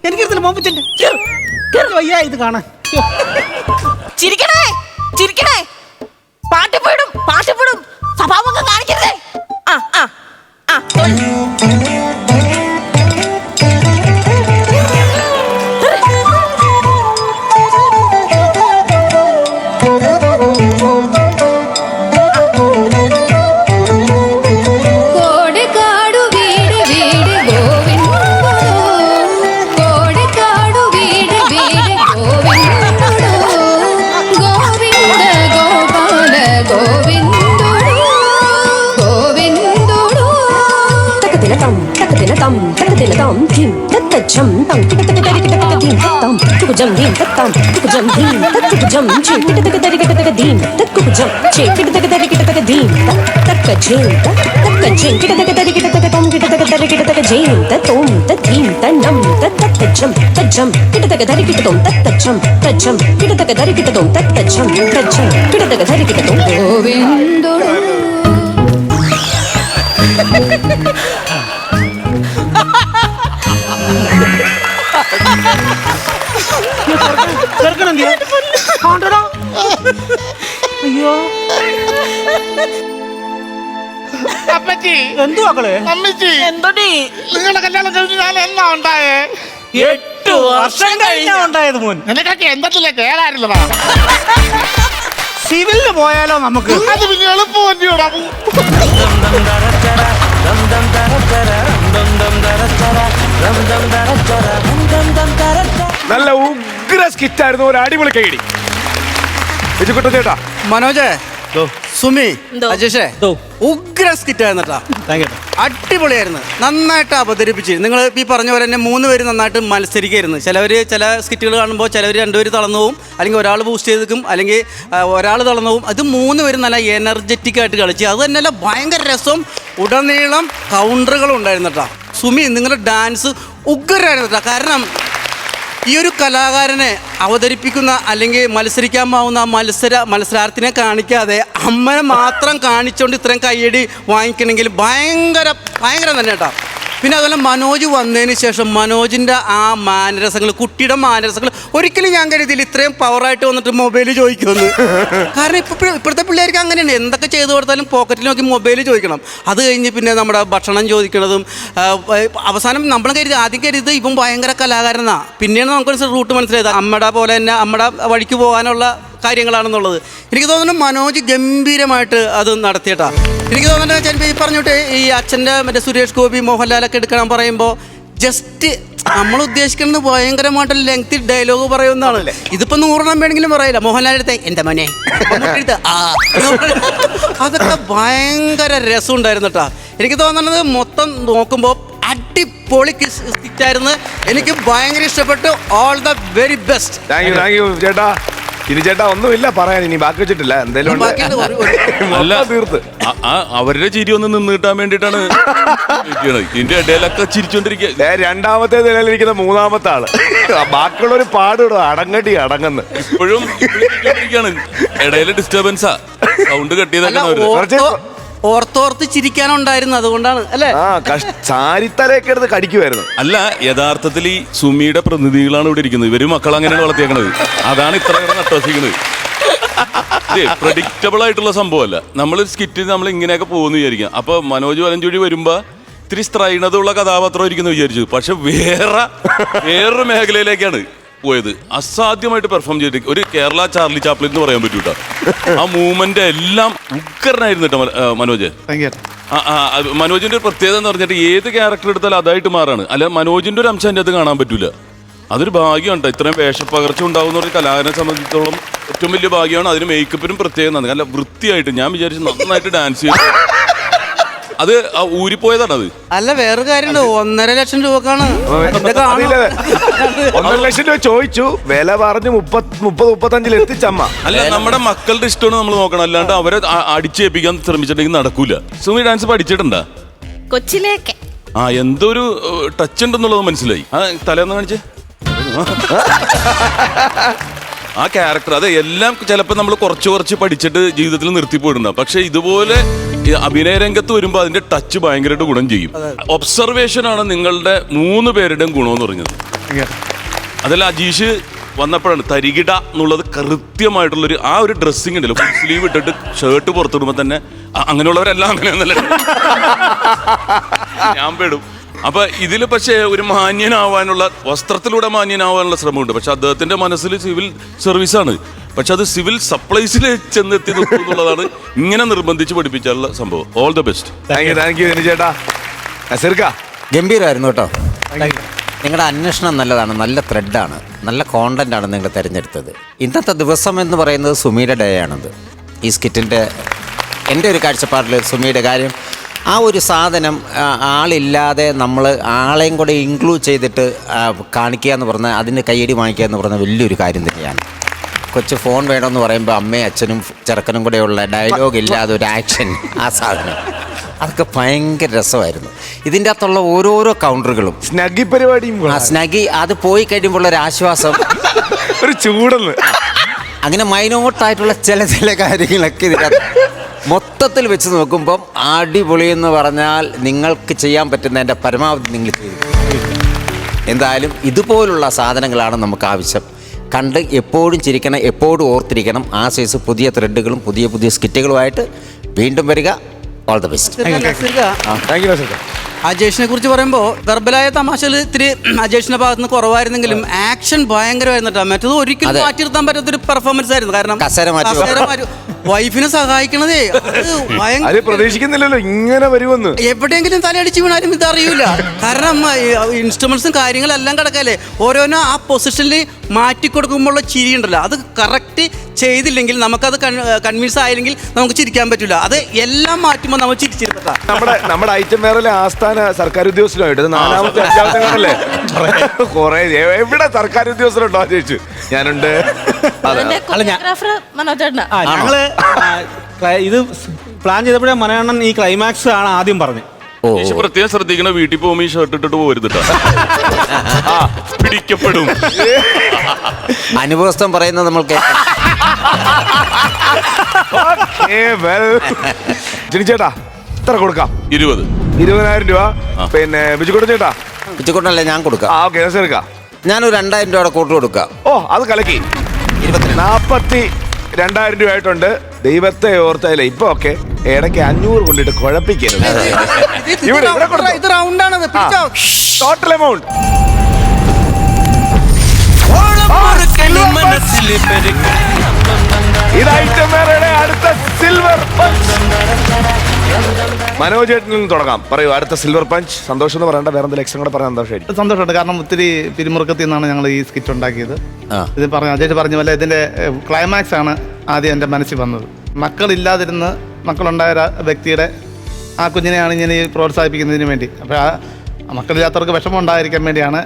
എനിക്കറിയത്തില്ല മോപ്പിച്ചല്ലേ വയ്യ ഇത് കാണാൻ. ചിരിക്കണേ. പാട്ടിപ്പോയിടും. സ്വഭാവമൊക്കെ കാണിക്കരുതേ. Chum tam tik tik tik tik tik tik tam tukujam dim tam tukujam dim tukujam chi tik tik tik tik tik dim tukujam chi tik tik tik tik tik dim takajin tik tik tik tik tik tom tik tik tik tik tik jin tatom tatim tanam takajam tajam tik tik tik tik tom tajam tik tik tik tik tom tajam tik tik tik tik tom govindo അയ്യോ അപ്പച്ചി എന്തോ മക്കളെ. അമ്മച്ചി എന്തോടി നിങ്ങളുടെ കല്യാണം കഴിഞ്ഞ് ഞാൻ എന്നാ ഉണ്ടായേ? 8 വർഷം കഴിഞ്ഞാ ഉണ്ടായത് മോൻ. നിനക്കൊക്കെ എന്തൊക്കെ കേടായിരുന്നതാ. സിവിലിന് പോയാലോ നമുക്ക്? അത് പിന്നെ എളുപ്പമല്ലോടാ. നല്ല ഉഗ്ര സ്കിറ്റായിരുന്നു. ഒരു അടിപൊളി കൈയടി ബിജുക്കുട്ടൻ ചേട്ടാ. മനോജേ, സുമി, എന്തോ? അജേഷേ, ഉഗ്ര സ്കിറ്റായിരുന്നട്ടാ. അടിപൊളിയായിരുന്നു. നന്നായിട്ട് അവതരിപ്പിച്ച്. നിങ്ങൾ ഈ പറഞ്ഞ പോലെ തന്നെ 3 പേര് നന്നായിട്ട് മത്സരിക്കായിരുന്നു. ചില സ്കിറ്റുകൾ കാണുമ്പോൾ ചിലവർ 2 പേര് തളർന്നു പോവും, അല്ലെങ്കിൽ ഒരാൾ ബൂസ്റ്റ് ചെയ്ത് നിൽക്കും, അല്ലെങ്കിൽ ഒരാൾ തളർന്നു പോവും. അത് 3 പേരും നല്ല എനർജറ്റിക് ആയിട്ട് കളിച്ച്. അത് തന്നെയല്ല ഭയങ്കര രസം. ഉടനീളം കൗണ്ടറുകളും ഉണ്ടായിരുന്നു കേട്ടോ. സുമി, നിങ്ങളുടെ ഡാൻസ് ഉഗ്രമായിരുന്നു കേട്ടോ. കാരണം ഈ ഒരു കലാകാരനെ അവതരിപ്പിക്കുന്ന അല്ലെങ്കിൽ മത്സരിക്കാൻ പോകുന്ന മത്സരാർത്ഥിനെ കാണിക്കാതെ അമ്മനെ മാത്രം കാണിച്ചുകൊണ്ട് ഇത്രയും കയ്യടി വാങ്ങിക്കണമെങ്കിൽ ഭയങ്കര തന്നെ കേട്ടോ. പിന്നെ അതുപോലെ മനോജ് വന്നതിന് ശേഷം മനോജിൻ്റെ ആ മാനരസങ്ങൾ, കുട്ടിയുടെ മാനരസങ്ങൾ ഒരിക്കലും ഞാൻ കരുതിയില്ല ഇത്രയും പവറായിട്ട് വന്നിട്ട് മൊബൈൽ ചോദിക്കുമെന്ന്. കാരണം ഇപ്പോഴത്തെ പിള്ളേർക്ക് അങ്ങനെയാണ്. എന്തൊക്കെ ചെയ്തു കൊടുത്താലും പോക്കറ്റിൽ നോക്കി മൊബൈൽ ചോദിക്കണം. അത് കഴിഞ്ഞ് പിന്നെ നമ്മുടെ ഭക്ഷണം ചോദിക്കണതും അവസാനം നമ്മൾ ആദ്യം കരുത് ഇപ്പം ഭയങ്കര കലാകാരനാണ്. പിന്നെയാണ് നമുക്കൊരു റൂട്ട് മനസ്സിലായത്. അമ്മയുടെ പോലെ തന്നെ അമ്മയുടെ വഴിക്ക് പോകാനുള്ള കാര്യങ്ങളാണെന്നുള്ളത്. എനിക്ക് തോന്നുന്നു മനോജ് ഗംഭീരമായിട്ട് അത് നടത്തിയിട്ടാ. എനിക്ക് തോന്നുന്നത് ചിലപ്പോൾ ഈ പറഞ്ഞിട്ട് ഈ അച്ഛൻ്റെ മറ്റേ സുരേഷ് ഗോപി മോഹൻലാലൊക്കെ എടുക്കണം പറയുമ്പോൾ ജസ്റ്റ് നമ്മൾ ഉദ്ദേശിക്കുന്നത് ഭയങ്കരമായിട്ട് ലെങ്തി ഡയലോഗ് പറയുന്നതാണ്. ഇതിപ്പോ 100 വേണമെങ്കിലും പറയില്ല. മോഹൻലാൽ എടുത്ത എന്റെ മോനെ അതൊക്കെ ഭയങ്കര രസം ഉണ്ടായിരുന്നു കേട്ടാ. എനിക്ക് തോന്നുന്നത് മൊത്തം നോക്കുമ്പോൾ അടിപൊളി സ്കിറ്റായിരുന്നു. എനിക്ക് ഭയങ്കര ഇഷ്ടപ്പെട്ടു. All the very best. Thank you ചേട്ടാ. ഇനി ചേട്ടാ ഒന്നുമില്ല പറയാൻ, ഇനി ബാക്കി വെച്ചിട്ടില്ല. എന്തായാലും തീർത്ത് അവരുടെ ചിരി ഒന്ന് നിന്ന് കിട്ടാൻ വേണ്ടിട്ടാണ് ഇതിന്റെ ഇടയിലൊക്കെ ചിരിച്ചോണ്ടിരിക്കുക. രണ്ടാമത്തെ നിലയിലിരിക്കുന്ന മൂന്നാമത്തെ ആള്, ബാക്കിയുള്ളൊരു പാടുവിടും അടങ്ങുന്നു. ഇപ്പോഴും ഇടയില് ഡിസ്റ്റർബൻസാ, സൗണ്ട് കട്ടിയതൊക്കെ ഓർത്തോർത്ത് ചിരിക്കാനുണ്ടായിരുന്നു. അതുകൊണ്ടാണ് അല്ലേ സാരിത്തലയൊക്കെ എടുത്ത് കടിക്കുമായിരുന്നു. അല്ല, യഥാർത്ഥത്തിൽ ഈ സുമിയുടെ പ്രതിനിധികളാണ് ഇവിടെ ഇരിക്കുന്നത്. ഇവര് മക്കൾ അങ്ങനെയാണ് വളർത്തിയേക്കണത്. അതാണ് ഇത്ര നട്ടോസിക്കുന്നത്. പ്രഡിക്റ്റബിൾ ആയിട്ടുള്ള സംഭവമല്ല. നമ്മൾ സ്കിറ്റിൽ നമ്മൾ ഇങ്ങനെയൊക്കെ പോകുന്നു വിചാരിക്കാം. അപ്പൊ മനോജ് വലഞ്ചുഴി വരുമ്പോ ഇത്തിരി സ്ത്രൈണതുള്ള കഥാപാത്രം ഇരിക്കുന്നു വിചാരിച്ചു. പക്ഷെ വേറൊരു മേഖലയിലേക്കാണ് പോയത്. അസാധ്യമായിട്ട് പെർഫോം ചെയ്തിട്ട് ഒരു കേരള ചാർലി ചാപ്ലിൻ എന്ന് പറയാൻ പറ്റൂട്ടോ. ആ മൂവ്മെന്റ് എല്ലാം ഉഗ്രനായിരുന്നു കേട്ടോ മനോജ്. മനോജിന്റെ ഒരു പ്രത്യേകത എന്ന് പറഞ്ഞിട്ട് ഏത് ക്യാരക്ടർ എടുത്താലും അതായിട്ട് മാറാണ്. അല്ല, മനോജിന്റെ ഒരു അംശം അതിൻ്റെ അത് കാണാൻ പറ്റൂല. അതൊരു ഭാഗ്യമാണ്. ഇത്രയും വേഷപ്പകർച്ച ഉണ്ടാവുന്ന ഒരു കലാകാരനെ സംബന്ധിച്ചിടത്തോളം ഏറ്റവും വലിയ ഭാഗ്യമാണ്. അതിന് മേക്കപ്പിനും പ്രത്യേകം നന്ദി. അല്ല, വൃത്തിയായിട്ട് ഞാൻ വിചാരിച്ചു നന്നായിട്ട് ഡാൻസ് ചെയ്തു. അത് ഊരിപ്പോയതാണ് അത്. അല്ല, വേറൊരു കാര്യമുണ്ട്. 1.5 ലക്ഷം രൂപക്കാണ്. 1.5 ലക്ഷം രൂപ ചോദിച്ചു, വില പറഞ്ഞ് 30-35 എത്തിച്ചമ്മ. അല്ല, നമ്മുടെ മക്കളുടെ ഇഷ്ടമാണ് നമ്മൾ നോക്കണം. അല്ലാണ്ട് അവരെ അടിച്ചേൽപ്പിക്കാൻ ശ്രമിച്ചിട്ടുണ്ടെങ്കിൽ നടക്കൂല. സുമി ഡാൻസ് പഠിച്ചിട്ടുണ്ടാ? കൊച്ചിലേക്ക് എന്തോ ഒരു ടച്ച് ഉണ്ടെന്നുള്ളത് മനസ്സിലായി. തലേന്ന് കാണിച്ചേ ആ ക്യാരക്ടർ. അത് എല്ലാം ചിലപ്പോൾ നമ്മൾ കുറച്ച് പഠിച്ചിട്ട് ജീവിതത്തിൽ നിർത്തിപ്പോയിട്ടുണ്ടാവും. പക്ഷെ ഇതുപോലെ അഭിനയ രംഗത്ത് വരുമ്പോൾ അതിന്റെ ടച്ച് ഭയങ്കരമായിട്ട് ഗുണം ചെയ്യും. ഒബ്സർവേഷൻ ആണ് നിങ്ങളുടെ 3 പേരുടെയും ഗുണമെന്ന് പറഞ്ഞത്. അതിൽ അജീഷ് വന്നപ്പോഴാണ് തരികിട എന്നുള്ളത് കൃത്യമായിട്ടുള്ളൊരു ആ ഒരു ഡ്രസ്സിങ് ഉണ്ടല്ലോ. ഫുൾ സ്ലീവ് ഇട്ടിട്ട് ഷർട്ട് പുറത്തിടുമ്പോൾ തന്നെ അങ്ങനെയുള്ളവരെല്ലാം അങ്ങനെയൊന്നല്ല, ഞാൻ പെടും. അപ്പൊ ഇതില് പക്ഷേ ഒരു മാന്യനാവാനുള്ള, വസ്ത്രത്തിലൂടെ മാന്യനാവാനുള്ള ശ്രമമുണ്ട്. പക്ഷെ അദ്ദേഹത്തിന്റെ മനസ്സിൽ സിവിൽ സർവീസാണ്. പക്ഷെ അത് സിവിൽ സപ്ലൈസിൽ ചെന്നെത്തി എന്നുള്ളതാണ് ഇങ്ങനെ നിർബന്ധിച്ച് പഠിപ്പിച്ചാലുള്ള സംഭവം. All the best. Thank you ചേട്ടാ. ഗംഭീരമായിരുന്നു കേട്ടോ. നിങ്ങളുടെ അന്വേഷണം നല്ലതാണ്, നല്ല ത്രെഡാണ്, നല്ല കോണ്ടന്റാണ് നിങ്ങൾ തിരഞ്ഞെടുത്തത്. ഇന്നത്തെ ദിവസം എന്ന് പറയുന്നത് സുമിയുടെ ഡേ ആണത്. ഈ സ്കിറ്റിൻ്റെ എൻ്റെ ഒരു കാഴ്ചപ്പാടിൽ സുമിയുടെ കാര്യം, ആ ഒരു സാധനം ആളില്ലാതെ നമ്മൾ ആളെയും കൂടെ ഇൻക്ലൂഡ് ചെയ്തിട്ട് കാണിക്കുക എന്ന് പറഞ്ഞാൽ, അതിന് കയ്യടി വാങ്ങിക്കുക എന്ന് പറഞ്ഞാൽ വലിയൊരു കാര്യം തന്നെയാണ്. കൊച്ചു ഫോൺ വേണമെന്ന് പറയുമ്പോൾ അമ്മയും അച്ഛനും ചെറുക്കനും കൂടെയുള്ള ഡയലോഗ് ഇല്ലാതെ ഒരു ആക്ഷൻ, ആ സാധനം അതൊക്കെ ഭയങ്കര രസമായിരുന്നു. ഇതിൻ്റെ അകത്തുള്ള ഓരോരോ കൗണ്ടറുകളും സ്നഗി പരിപാടിയും, സ്നഗി അത് പോയി കഴിയുമ്പോൾ ഒരു ആശ്വാസം, ഒരു ചൂടെന്ന്, അങ്ങനെ മൈനോട്ടായിട്ടുള്ള ചില കാര്യങ്ങളൊക്കെ ഇതിനകത്ത് മൊത്തത്തിൽ വെച്ച് നോക്കുമ്പം അടിപൊളി എന്ന് പറഞ്ഞാൽ നിങ്ങൾക്ക് ചെയ്യാൻ പറ്റുന്നതിൻ്റെ പരമാവധി നിങ്ങൾ ചെയ്തു. എന്തായാലും ഇതുപോലുള്ള സാധനങ്ങളാണ് നമുക്ക് ആവശ്യം. കണ്ട് എപ്പോഴും ചിരിക്കണം, എപ്പോഴും ഓർത്തിരിക്കണം. ആ സൈസ് പുതിയ ത്രെഡുകളും പുതിയ സ്കിറ്റുകളുമായിട്ട് വീണ്ടും വരിക. All the best. അജേഷിനെ കുറിച്ച് പറയുമ്പോൾ വെർബലായ തമാശകൾ ഇത്തിരി അജേഷിന്റെ ഭാഗത്ത് നിന്ന് കുറവായിരുന്നെങ്കിലും ആക്ഷൻ ഭയങ്കരമായിരുന്നു കേട്ടോ. മറ്റത് ഒരിക്കലും മാറ്റി നിർത്താൻ പറ്റാത്തൊരു പെർഫോമൻസ് ആയിരുന്നു. കാരണം വൈഫിനെ സഹായിക്കണതേ അത് പ്രതീക്ഷിക്കുന്നില്ലല്ലോ ഇങ്ങനെ വരുമെന്ന്. എവിടെയെങ്കിലും തലയടിച്ച് വീണാലും ഇതറിയൂല. കാരണം ഇൻസ്ട്രുമെന്റ്സും കാര്യങ്ങളെല്ലാം കിടക്കല്ലേ. ഓരോന്നോ ആ പൊസിഷനിൽ മാറ്റി കൊടുക്കുമ്പോഴുള്ള ചിരി ഉണ്ടല്ലോ, അത് കറക്റ്റ് ചെയ്തില്ലെങ്കിൽ, നമുക്കത് കൺവിൻസ് ആയില്ലെങ്കിൽ നമുക്ക് ചിരിക്കാൻ പറ്റില്ല. അത് എല്ലാം മാറ്റുമ്പോൾ നമ്മൾ ചിരിച്ചിരുന്നതാ. നമ്മുടെ ഐറ്റം വേറെ ആസ്ഥാന സർക്കാർ ഉദ്യോഗസ്ഥരുമായിട്ട് 4ാമത്തെ 5ാമത്തെ കാണല്ലേ കൊറേ. എവിടെ സർക്കാർ ഉദ്യോഗസ്ഥരുണ്ടോ ചോദിച്ചു. ഞാനുണ്ട്. ഞങ്ങള് ഇത് പ്ലാൻ ചെയ്തപ്പോഴേ മനയണ്ണൻ ഈ ക്ലൈമാക്സ് ആണ് ആദ്യം പറഞ്ഞത്. പ്രത്യേകം ശ്രദ്ധിക്കണം, വീട്ടിൽ പോകുമ്പോൾ ഈ ഷർട്ട് ഇട്ടിട്ട് പോരുത്, പിടിക്കപ്പെടും. അനുഭവസ്ഥം പറയുന്നത് നമ്മൾക്ക് ചേട്ടാ എത്ര കൊടുക്കാം? 20,000 രൂപ. പിന്നെ ബിജുക്കുട്ടൻ ചേട്ടാ? ബിജുക്കുട്ടനല്ലേ, ഞാൻ കൊടുക്കാം. ഞാനൊരു 2,000 രൂപയുടെ കൂട്ട് കൊടുക്കാം. ഓ, അത് കലക്കി. 42,000 രൂപ ആയിട്ടുണ്ട്. ദൈവത്തെ ഓർത്തല്ലേ ഇപ്പൊ ഒക്കെ ഇടയ്ക്ക് 500 കൊണ്ടിട്ട് കുഴപ്പിക്കരുത്. ഇത് റൗണ്ടാണ് ടോട്ടൽ എമൗണ്ട്. മനസ്സിൽ ഇത് ഐറ്റം വേറെ അടുത്ത സിൽവർ പഞ്ച്. മനോജ് ചേട്ടനിൽ നിന്ന് തുടങ്ങാം. പറയൂ, അടുത്ത സിൽവർ പഞ്ച്. സന്തോഷം എന്ന് പറയണ്ട, വേറെ എന്തെങ്കിലും എക്സ്ട്രാ കൂടെ പറയാൻ സന്തോഷമായിരിക്കും. സന്തോഷമുണ്ട്, കാരണം ഒത്തിരി പിരിമുറുക്കത്തിൽ നിന്നാണ് ഞങ്ങൾ ഈ സ്കിറ്റ് ഉണ്ടാക്കിയത്. ആ. ഇത് അജയ് പറഞ്ഞ പോലെ ഇതിന്റെ ക്ലൈമാക്സ് ആണ് ആദ്യം എൻ്റെ മനസ്സിൽ വന്നത്. മക്കളില്ലാതിരുന്ന് മക്കളുണ്ടായ വ്യക്തിയുടെ ആ കുഞ്ഞിനെയാണ് ഞാൻ ഈ പ്രോത്സാഹിപ്പിക്കുന്നതിന് വേണ്ടി. അപ്പോൾ ആ മക്കളില്ലാത്തവർക്ക് വിഷമം ഉണ്ടായിരിക്കാൻ വേണ്ടിയാണ്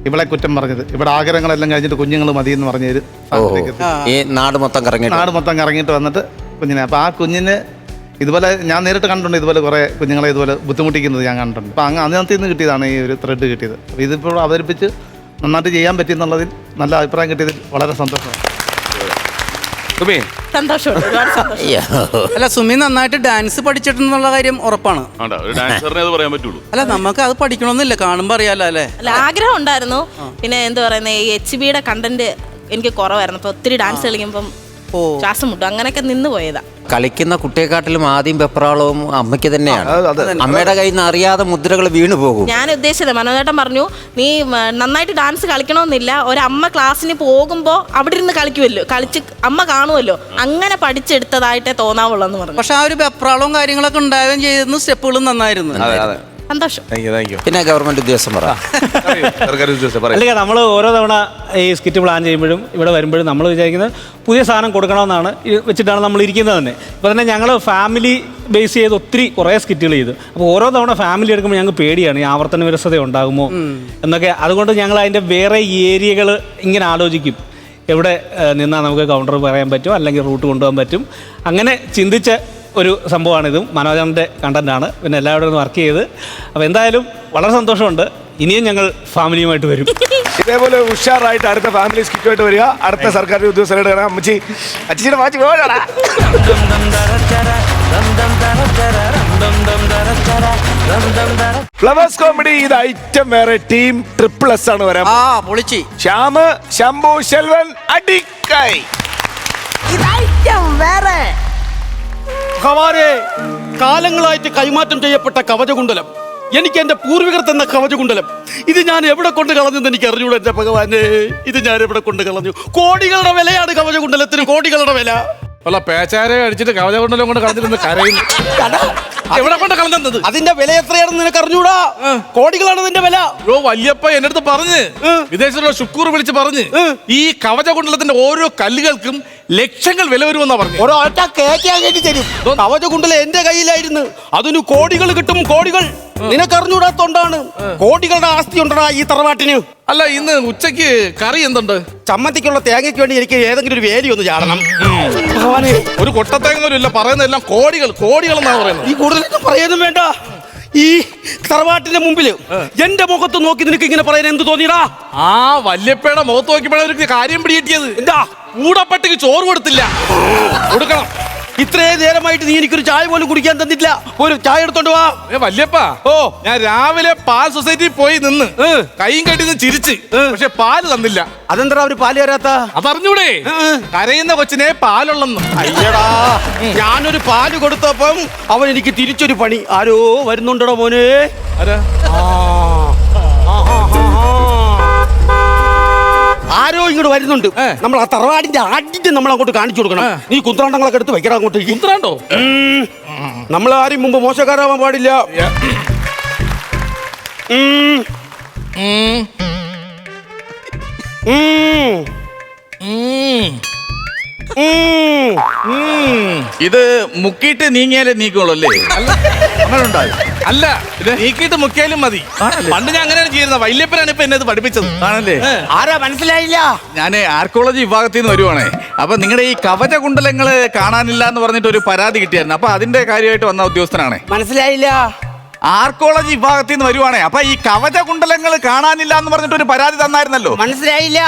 ഇവളെ കുറ്റം പറഞ്ഞത്. ഇവിടെ ആഗ്രഹങ്ങളെല്ലാം കഴിഞ്ഞിട്ട് കുഞ്ഞുങ്ങൾ മതി എന്ന് പറഞ്ഞൊരു ഈ നാട് മൊത്തം കറങ്ങിയിട്ട് വന്നിട്ട് കുഞ്ഞിനെ, അപ്പോൾ ആ കുഞ്ഞിന് ഇതുപോലെ ഞാൻ നേരിട്ട് കണ്ടിട്ടുണ്ട്. ഇതുപോലെ കുറേ കുഞ്ഞുങ്ങളെ ഇതുപോലെ ബുദ്ധിമുട്ടിക്കുന്നത് ഞാൻ കണ്ടിട്ടുണ്ട്. അപ്പോൾ അതിനകത്ത് നിന്ന് കിട്ടിയതാണ് ഈ ഒരു ത്രെഡ് കിട്ടിയത്. അപ്പോൾ ഇതിപ്പോൾ അവതരിപ്പിച്ച് നന്നായിട്ട് ചെയ്യാൻ പറ്റിയെന്നുള്ളതിൽ നല്ല അഭിപ്രായം കിട്ടിയതിൽ വളരെ സന്തോഷമാണ്. സന്തോഷമുണ്ട്, ഒരുപാട് സന്തോഷം. അല്ല, സുമി നന്നായിട്ട് ഡാൻസ് പഠിച്ചിട്ടുള്ള കാര്യം ഉറപ്പാണ്. ഒരു ഡാൻസറിനെ അത് പറയാൻ പറ്റുള്ളൂ. അല്ല, നമുക്ക് അത് പഠിക്കണമെന്നില്ല, കാണുമ്പോ അറിയാലോ അല്ലേ. അല്ല, ആഗ്രഹം ഉണ്ടായിരുന്നു. പിന്നെ എന്താ പറയുന്നത്, ഈ HBയുടെ കണ്ടന്റ് എനിക്ക് കുറവായിരുന്നു. അപ്പൊ ഒത്തിരി ഡാൻസ് കളിക്കുമ്പം ശ്വാസം മുട്ടും, അങ്ങനെയൊക്കെ നിന്ന് പോയതാ. കളിക്കുന്ന കുട്ടിയെക്കാട്ടിലും ആദ്യം വെപ്രാളവും അമ്മയ്ക്ക് തന്നെയാണ്. അമ്മയുടെ കയ്യിൽ നിന്ന് അറിയാതെ മുദ്രകൾ വീണു പോകും. ഞാൻ ഉദ്ദേശിച്ചത്, മനോജേട്ടൻ പറഞ്ഞു നീ നന്നായിട്ട് ഡാൻസ് കളിക്കണമെന്നില്ല, ഒരമ്മ ക്ലാസ്സിന് പോകുമ്പോ അവിടെ ഇരുന്ന് കളിക്കുമല്ലോ, കളിച്ച് അമ്മ കാണുമല്ലോ, അങ്ങനെ പഠിച്ചെടുത്തതായിട്ടേ തോന്നാവുള്ളൂ എന്ന് പറഞ്ഞു. പക്ഷെ ആ ഒരു വെപ്രാളവും കാര്യങ്ങളൊക്കെ ഉണ്ടാവുകയും ചെയ്തിരുന്നു, സ്റ്റെപ്പുകളും നന്നായിരുന്നു. സന്തോഷം. പിന്നെ ഗവൺമെന്റ് ഉദ്യോഗസ്ഥൻ പറ. അല്ലെങ്കിൽ നമ്മൾ ഓരോ തവണ ഈ സ്കിറ്റ് പ്ലാൻ ചെയ്യുമ്പോഴും ഇവിടെ വരുമ്പോഴും നമ്മൾ വിചാരിക്കുന്നത് പുതിയ സാധനം കൊടുക്കണമെന്നാണ് വെച്ചിട്ടാണ് നമ്മൾ ഇരിക്കുന്നത് തന്നെ. ഇപ്പോൾ തന്നെ ഞങ്ങൾ ഫാമിലി ബേസ് ചെയ്ത് കുറേ സ്കിറ്റുകൾ ചെയ്തു. അപ്പോൾ ഓരോ തവണ ഫാമിലി എടുക്കുമ്പോൾ ഞങ്ങൾക്ക് പേടിയാണ്, ഈ ആവർത്തന വിരസത ഉണ്ടാകുമോ എന്നൊക്കെ. അതുകൊണ്ട് ഞങ്ങൾ അതിൻ്റെ വേറെ ഏരിയകൾ ഇങ്ങനെ ആലോചിക്കും, എവിടെ നിന്നാൽ നമുക്ക് കൗണ്ടർ പറയാൻ പറ്റും, അല്ലെങ്കിൽ റൂട്ട് കൊണ്ടുപോകാൻ പറ്റും. അങ്ങനെ ചിന്തിച്ച ഒരു സംഭവമാണിതും. മനോജന്റെ കണ്ടന്റാണ്, പിന്നെ എല്ലാവരും വർക്ക് ചെയ്ത്. അപ്പോൾ എന്തായാലും വളരെ സന്തോഷമുണ്ട്. ഇനിയും ഞങ്ങൾ ഫാമിലിയുമായിട്ട് വരും. ഇതേപോലെ ഉഷാറായിട്ട് അടുത്ത ഫാമിലി സ്കിറ്റുമായിട്ട് വരിക. അടുത്ത സർക്കാർ ഉദ്യോഗസ്ഥരുടെ അമ്മച്ചി അച്ഛനെ മാറ്റി പോകണം. ഫ്ലവേഴ്സ് കോമഡി ഇത് ഐറ്റം വേറെ ടീം ട്രിപ്പിൾ S ആണ് വരാൻ. പൊളിച്ചി. ശ്യാമ്, ശംഭു, ശെൽവൻ, അടിക്കായി. ഭഗവാനെ, കാലങ്ങളായിട്ട് കൈമാറ്റം ചെയ്യപ്പെട്ട കവചകുണ്ടലം, എനിക്ക് എന്റെ പൂർവികർ തന്ന കവചകുണ്ടലം, ഇത് ഞാൻ എവിടെ കൊണ്ട് കളഞ്ഞെന്ന് എനിക്ക് അറിഞ്ഞൂടെ എന്റെ ഭഗവാനെ. ഇത് ഞാൻ എവിടെ കൊണ്ട് കളഞ്ഞു? കോടികളുടെ വിലയാണ് കവചകുണ്ടലത്തിന്, കോടികളുടെ വില. അല്ല, പേച്ചാരെ അടിച്ചിട്ട് കവചകുണ്ടലം കൊണ്ട് കളഞ്ഞിട്ട് കരയുന്നു. എവിടെ കൊണ്ട് കളഞ്ഞത്? അതിന്റെ വില എത്രയാണെന്ന് നിനക്ക് അറിഞ്ഞൂടാ? കോടികളാണ് അതിന്റെ വില. വല്യപ്പ എന്റെ അടുത്ത് പറഞ്ഞ്, വിദേശത്തുള്ള ശുക്കൂർ വിളിച്ച് പറഞ്ഞ്, ഈ കവചകുണ്ടലത്തിന്റെ ഓരോ കല്ലുകൾക്കും ലക്ഷങ്ങൾ വില വരുമെന്നാ പറഞ്ഞു. ഓരോ ഒറ്റ കേക്കാൻ വേണ്ടി തരും. കവചകുണ്ടലം എന്റെ കയ്യിലായിരുന്നു, അതിന് കോടികൾ കിട്ടും, കോടികൾ. നിനക്കറിഞ്ഞൂടാത്തോണ്ടാണ്. കോടികളുടെ ആസ്തി ഉണ്ടടാ ഈ തറവാട്ടിന്. അല്ല, ഇന്ന് ഉച്ചക്ക് കറി എന്തുണ്ട്? ചമ്മന്തിക്കുള്ള തേങ്ങയ്ക്ക് വേണ്ടി എനിക്ക് ഏതെങ്കിലും ഒരു വേലി ഒന്ന് ചാടണം. ഒരു കൊട്ടത്തേങ്ങൊന്നും ഇല്ല, പറയുന്നതെല്ലാം കോടികൾ, കോടികൾ എന്നാണ് പറയുന്നത്. ഈ കൂടുതലൊന്നും പറയാനും വേണ്ട. ഈ തറവാട്ടിന്റെ മുമ്പില് എന്റെ മുഖത്ത് നോക്കി നിനക്ക് ഇങ്ങനെ പറയാൻ എന്ത് തോന്നിയടാ? ആ വല്യപ്പയുടെ മുഖത്ത് നോക്കിയപ്പോഴാണ് കാര്യം പിടികിട്ടിയത്. എന്താ? കൂടപ്പട്ടിക്ക് ചോറ് കൊടുത്തില്ല, കൊടുക്കണം. ഇത്രയും നേരമായിട്ട് നീ എനിക്കൊരു ചായ പോലും കുടിക്കാൻ തന്നിട്ടില്ല. ഒരു ചായ എടുത്തോണ്ട് വാ. വല്യപ്പ, ഞാൻ രാവിലെ പാൽ സൊസൈറ്റി പോയി നിന്ന് കൈയും കെട്ടി ചിരിച്ച്, പക്ഷെ പാല് തന്നില്ല. അതെന്താ ഒരു പാല് തരാത്ത? അതറിഞ്ഞൂടെ? കരയുന്ന കൊച്ചിനെ പാലുള്ളെന്ന്. അയ്യടാ, ഞാനൊരു പാല് കൊടുത്തപ്പം അവൻ എനിക്ക് തിരിച്ചൊരു പണി. ആരോ വരുന്നുണ്ടോ മോനെ? ആരോ ഇങ്ങോട്ട് വരുന്നുണ്ട്. നമ്മൾ ആ തറവാടിന്റെ ആദ്യത്തെ നമ്മൾ അങ്ങോട്ട് കാണിച്ചു കൊടുക്കണം. നീ കുന്ത്രാണ്ടങ്ങളൊക്കെ എടുത്ത് വെക്കണം അങ്ങോട്ട്. കുന്ത്രാണ്ടോ? നമ്മൾ ആരും മുമ്പ് മോശക്കാരാവാൻ പാടില്ല. ഇത് മുക്കിയിട്ട് നീങ്ങിയാലേ നീക്കുള്ളൂ. അല്ല, ഇത് നീക്കിയിട്ട് മുക്കിയാലും മതി. പണ്ട് ഞാൻ അങ്ങനെയാണ് ചെയ്യുന്നത്. വല്യപ്പനാണ് ഇപ്പൊ എന്നെ ഇത് പഠിപ്പിച്ചത്. ആണല്ലേ? ആരാ? മനസ്സിലായില്ല. ഞാൻ ആർക്കോളജി വിഭാഗത്തിൽ നിന്ന് വരുവാണേ. അപ്പൊ നിങ്ങളുടെ ഈ കവചകുണ്ടലങ്ങള് കാണാനില്ല എന്ന് പറഞ്ഞിട്ട് ഒരു പരാതി കിട്ടിയായിരുന്നു. അപ്പൊ അതിന്റെ കാര്യമായിട്ട് വന്ന ഉദ്യോഗസ്ഥനാണ്. മനസ്സിലായില്ല. ആർക്കോളജി വിഭാഗത്തിൽ നിന്ന് വരുവാണേ. അപ്പൊ ഈ കവചകുണ്ടലങ്ങൾ കാണാനില്ല എന്ന് പറഞ്ഞിട്ട് ഒരു പരാതി തന്നായിരുന്നല്ലോ. മനസ്സിലായില്ല.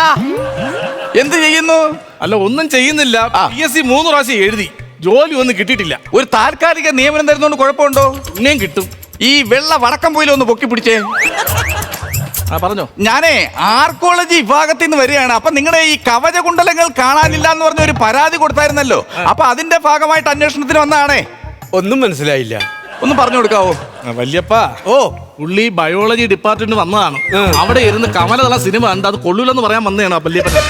എന്ത് ചെയ്യുന്നു? അല്ല, ഒന്നും ചെയ്യുന്നില്ല. PSC 3 പ്രാവശ്യം എഴുതി, ജോലി ഒന്നും കിട്ടിയിട്ടില്ല. ഒരു താൽക്കാലിക നിയമനം തരുന്നോണ്ട് കുഴപ്പമുണ്ടോ? ഇനിയും കിട്ടും. ഈ വെള്ള വടക്കം പോയിലോ ഒന്ന് പൊക്കി പിടിച്ചേ. പറഞ്ഞോ. ഞാനേ ആർക്കോളജി വിഭാഗത്തിൽ നിന്ന് വരികയാണ്. അപ്പൊ നിങ്ങളുടെ ഈ കവചകുണ്ടലങ്ങൾ കാണാനില്ല എന്ന് പറഞ്ഞ ഒരു പരാതി കൊടുത്തായിരുന്നല്ലോ. അപ്പൊ അതിന്റെ ഭാഗമായിട്ട് അന്വേഷണത്തിന് വന്നതാണേ. ഒന്നും മനസ്സിലായില്ല. ഒന്ന് പറഞ്ഞു കൊടുക്കാവോ? വല്യപ്പ, പുള്ളി ബയോളജി ഡിപ്പാർട്ട്മെന്റ് വന്നതാണ്. അവിടെ ഇരുന്ന് കമലതള സിനിമ ഉണ്ട്, അത് കൊള്ളൂലെന്ന് പറയാൻ വന്നതാണ് വല്യപ്പൻ.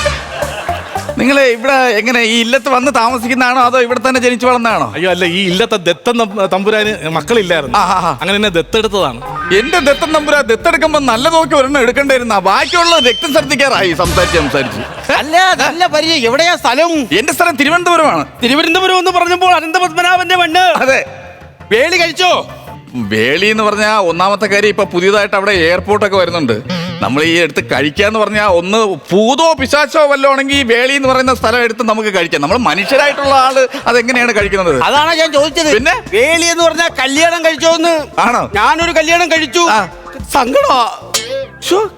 നിങ്ങൾ ഇവിടെ എങ്ങനെ ഈ ഇല്ലത്ത് വന്ന് താമസിക്കുന്നതാണോ അതോ ഇവിടെ തന്നെ ജനിച്ചു വളർന്നതാണോ? അയ്യോ അല്ല, ഈ ഇല്ലത്തെ ദത്തൻ തമ്പുരാന് മക്കളില്ലായിരുന്നു. അങ്ങനെ എന്നെ ദത്തെടുത്തതാണ്. എന്റെ ദത്തൻ തമ്പുരാ ദത്തെടുക്കുമ്പോ നല്ല നോക്കി ഒരെണ്ണം എടുക്കണ്ടായിരുന്ന ബാക്കിയുള്ള രക്തം ഛർദ്ദിക്കാറായി സംസാരിച്ച്. അല്ല നല്ല പരിചയം. എവിടെയാ സ്ഥലം? എന്റെ സ്ഥലം തിരുവനന്തപുരമാണ്. തിരുവനന്തപുരം എന്ന് പറഞ്ഞപ്പോൾ അനന്തപത്മനാഭന്റെ മണ്ണ്. അതെ. വേളി കഴിച്ചോ? വേളി എന്ന് പറഞ്ഞാൽ ഒന്നാമത്തെ കാര്യം ഇപ്പൊ പുതിയതായിട്ട് അവിടെ എയർപോർട്ടൊക്കെ വരുന്നുണ്ട്. നമ്മൾ ഈ എടുത്ത് കഴിക്കാന്ന് പറഞ്ഞാൽ ഒന്ന് പൂതോ പിശാച്ചോ വല്ലോ ആണെങ്കിൽ വേളി എന്ന് പറയുന്ന സ്ഥലം എടുത്ത് നമുക്ക് കഴിക്കാം. നമ്മൾ മനുഷ്യരായിട്ടുള്ള ആള് അതെങ്ങനെയാണ് കഴിക്കുന്നത്? അതാണ് ഞാൻ ചോദിച്ചത്. പിന്നെ വേളി എന്ന് പറഞ്ഞാൽ കല്യാണം കഴിച്ചോന്ന്. ആണോ? ഞാനൊരു കല്യാണം കഴിച്ചു. സങ്കടമാ.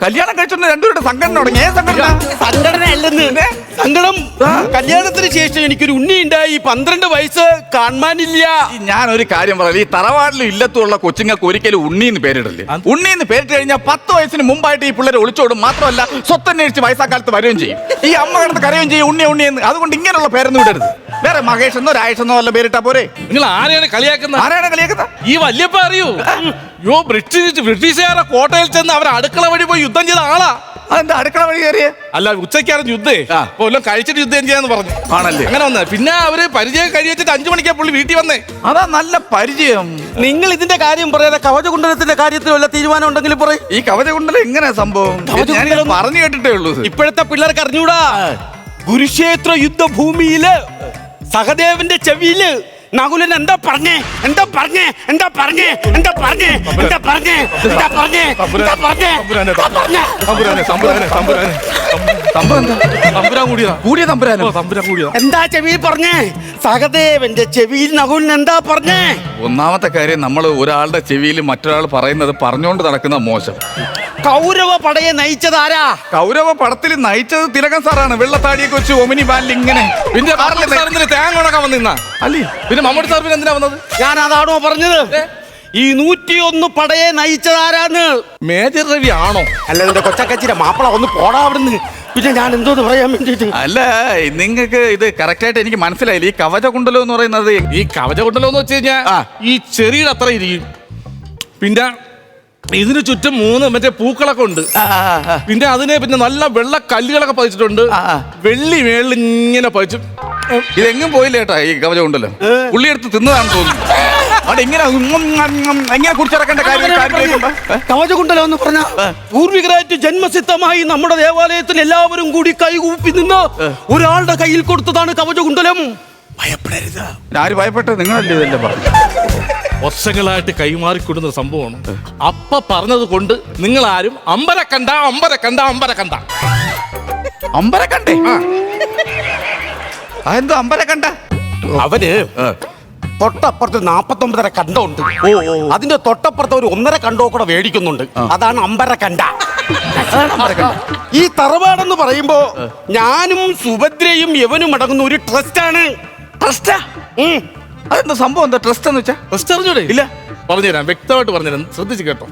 കല്യാണം കഴിച്ചോണ്ട് രണ്ടുപേരുടെ സംഘടന തുടങ്ങി. സംഘടന അല്ലെന്ന്. സങ്കടം. കല്യാണത്തിന് ശേഷം എനിക്കൊരു ഉണ്ണി ഉണ്ടായി. 12 വയസ്സ് കാണാനില്ല. ഞാനൊരു കാര്യം പറയാം, ഈ തറവാട്ടിലും ഇല്ലത്തുള്ള കൊച്ചുങ്ങൾക്ക് ഒരിക്കലും ഉണ്ണിന്ന് പേരിടല്ലേ. ഉണ്ണിന്ന് പേരിട്ട് കഴിഞ്ഞാൽ 10 വയസ്സിന് മുമ്പായിട്ട് ഈ പിള്ളേർ ഒളിച്ചോടും. മാത്രമല്ല സ്വത്തന്വേഷിച്ച് വയസ്സാക്കാലത്ത് വരികയും ചെയ്യും. ഈ അമ്മ കിടന്ന് കരയുകയും ചെയ്യും ഉണ്ണിയെന്ന്. അതുകൊണ്ട് ഇങ്ങനെയുള്ള പേരൊന്നും ഇടരുത്. വേറെ മഹേഷ് എന്നോ രാജേഷ് എന്നോ വല്ല പേരിട്ടാ പോരെ. നിങ്ങൾ ആരെയാണ് കളിയാക്കുന്നത്? ആരാണ് കളിയാക്കുന്നത്? ഈ വല്യപ്പ അറിയൂ? യോ ബ്രിട്ടീഷുകാരെ കോട്ടയിൽ ചെന്ന് അവർ അടുക്കള വഴി പോയി യുദ്ധം ചെയ്ത ആളാ. അതെന്താ അടുക്കള വഴി കയറിയ? അല്ല, ഉച്ചയ്ക്കായിരുന്നു യുദ്ധേ. അപ്പൊ എല്ലാം കഴിച്ചിട്ട് യുദ്ധം ചെയ്യാന്ന് പറഞ്ഞു. ആണല്ലേ? അങ്ങനെ വന്നത്. പിന്നെ അവര് പരിചയം കഴിച്ചിട്ട് 5 മണിക്കാ പുള്ളി വീട്ടിൽ വന്നേ. അതാ നല്ല പരിചയം. നിങ്ങൾ ഇതിന്റെ കാര്യം പറയാതെ കവചകുണ്ടലത്തിന്റെ കാര്യത്തിൽ വല്ല തീരുമാനം ഉണ്ടെങ്കിൽ പറയും. ഈ കവചകുണ്ടലം എങ്ങനെ സംഭവം? ഞാൻ പറഞ്ഞു കേട്ടിട്ടേ ഉള്ളൂ. ഇപ്പോഴത്തെ പിള്ളേർക്ക് അറിഞ്ഞൂടാ. കുരുക്ഷേത്ര യുദ്ധഭൂമിയില് സഹദേവന്റെ ചെവിയില് നകുലൻ എന്താ പറഞ്ഞേ എന്താ ചെവിയിൽ പറഞ്ഞേ? സഹദേവന്റെ ചെവിയിൽ നകുലൻ എന്താ പറഞ്ഞേ? ഒന്നാമത്തെ കാര്യം, നമ്മൾ ഒരാളുടെ ചെവിയിൽ മറ്റൊരാൾ പറയുന്നത് പറഞ്ഞുകൊണ്ട് നടക്കുന്ന മോശം. കൗരവ പടയെ നയിച്ചത് ആരാ? കൗരവ പടത്തിൽ നയിച്ചത് തിലകൻ സാറാണ്. വെള്ളത്താടിയൊക്കെ വെച്ച് ഒമിനി ബാലിൽ ഇങ്ങനെ. പിന്നെ തേങ്ങ ഉണക്കാൻ വന്നിരുന്ന അല്ലേ? പിന്നെ മമ്മൂട്ടി സാർ പിന്നെ എന്തിനാ വന്നത്? ഞാൻ അതാണോ പറഞ്ഞത്? ഈ 101 പടയെ നയിച്ചതാരാന്ന്? മേജർ രവി ആണോ? അല്ല, നിന്റെ കൊച്ചക്കച്ചിന്റെ മാപ്പിള ഒന്ന് പോടാ അവിടുന്ന്. പിന്നെ ഞാൻ എന്തോന്ന് പറയാൻ വേണ്ടിട്ട്. അല്ല, നിങ്ങൾക്ക് ഇത് കറക്റ്റ് ആയിട്ട് എനിക്ക് മനസ്സിലായില്ല. ഈ കവചകുണ്ടലം എന്ന് പറയുന്നത്, ഈ കവചകുണ്ടലം എന്ന് വെച്ച് കഴിഞ്ഞാൽ ഈ ചെറിയുടെ അത്ര ഇരിക്കും. പിന്നെ ഇതിന് ചുറ്റും 3 മറ്റേ പൂക്കളൊക്കെ ഉണ്ട്. പിന്നെ അതിന് പിന്നെ നല്ല വെള്ള കല്ലുകളൊക്കെ പതിച്ചിട്ടുണ്ട്. വെള്ളി മേളിൽ ഇങ്ങനെ പതിച്ചു. ഇതെങ്ങും പോയില്ല കേട്ടാ ഈ കവചകുണ്ടലം. പുള്ളി എടുത്ത് തിന്നതാണെന്ന് തോന്നുന്നു. അവിടെ ഇങ്ങനെ കുറിച്ചിറക്കേണ്ട കാര്യം. കവചകുണ്ടലം എന്ന് പറഞ്ഞ പൂർവികരായിട്ട് ജന്മസിദ്ധമായി നമ്മുടെ ദേവാലയത്തിൽ എല്ലാവരും കൂടി കൈകൂപ്പി നിന്ന് ഒരാളുടെ കയ്യിൽ കൊടുത്തതാണ് കവചകുണ്ടലം. ഭയപ്പെടരുത്. ആര് ഭയപ്പെട്ടത്? നിങ്ങളല്ലേ ഇതല്ലേ പറഞ്ഞു? വർഷങ്ങളായിട്ട് കൈമാറിക്കൊടുന്ന സംഭവമാണ്. അപ്പ പറഞ്ഞത് കൊണ്ട് നിങ്ങൾ ആരും അമ്പര കണ്ട. അമ്പരക്കണ്ടേ? അതെന്തോ അമ്പരക്കണ്ട? അവന് തൊട്ടപ്പുറത്ത് 49 കണ്ടമുണ്ട്. അതിന്റെ തൊട്ടപ്പുറത്ത് ഒരു 1.5 കണ്ടോ കൂടെ മേടിക്കുന്നുണ്ട്. അതാണ് അമ്പരക്കണ്ട. ഈ തറവാടെന്ന് പറയുമ്പോ ഞാനും സുഭദ്രയും യവനും അടങ്ങുന്ന ഒരു ട്രസ്റ്റാണ്. ട്രസ്റ്റാ? അതെന്താ സംഭവം? എന്താ ട്രസ്റ്റ് എന്ന് വെച്ചാ? ട്രസ്റ്റ് അറിഞ്ഞൂടെ? ഇല്ല, പറഞ്ഞുതരാം, വ്യക്തമായിട്ട് പറഞ്ഞുതരാം. ശ്രദ്ധിച്ച് കേട്ടോ.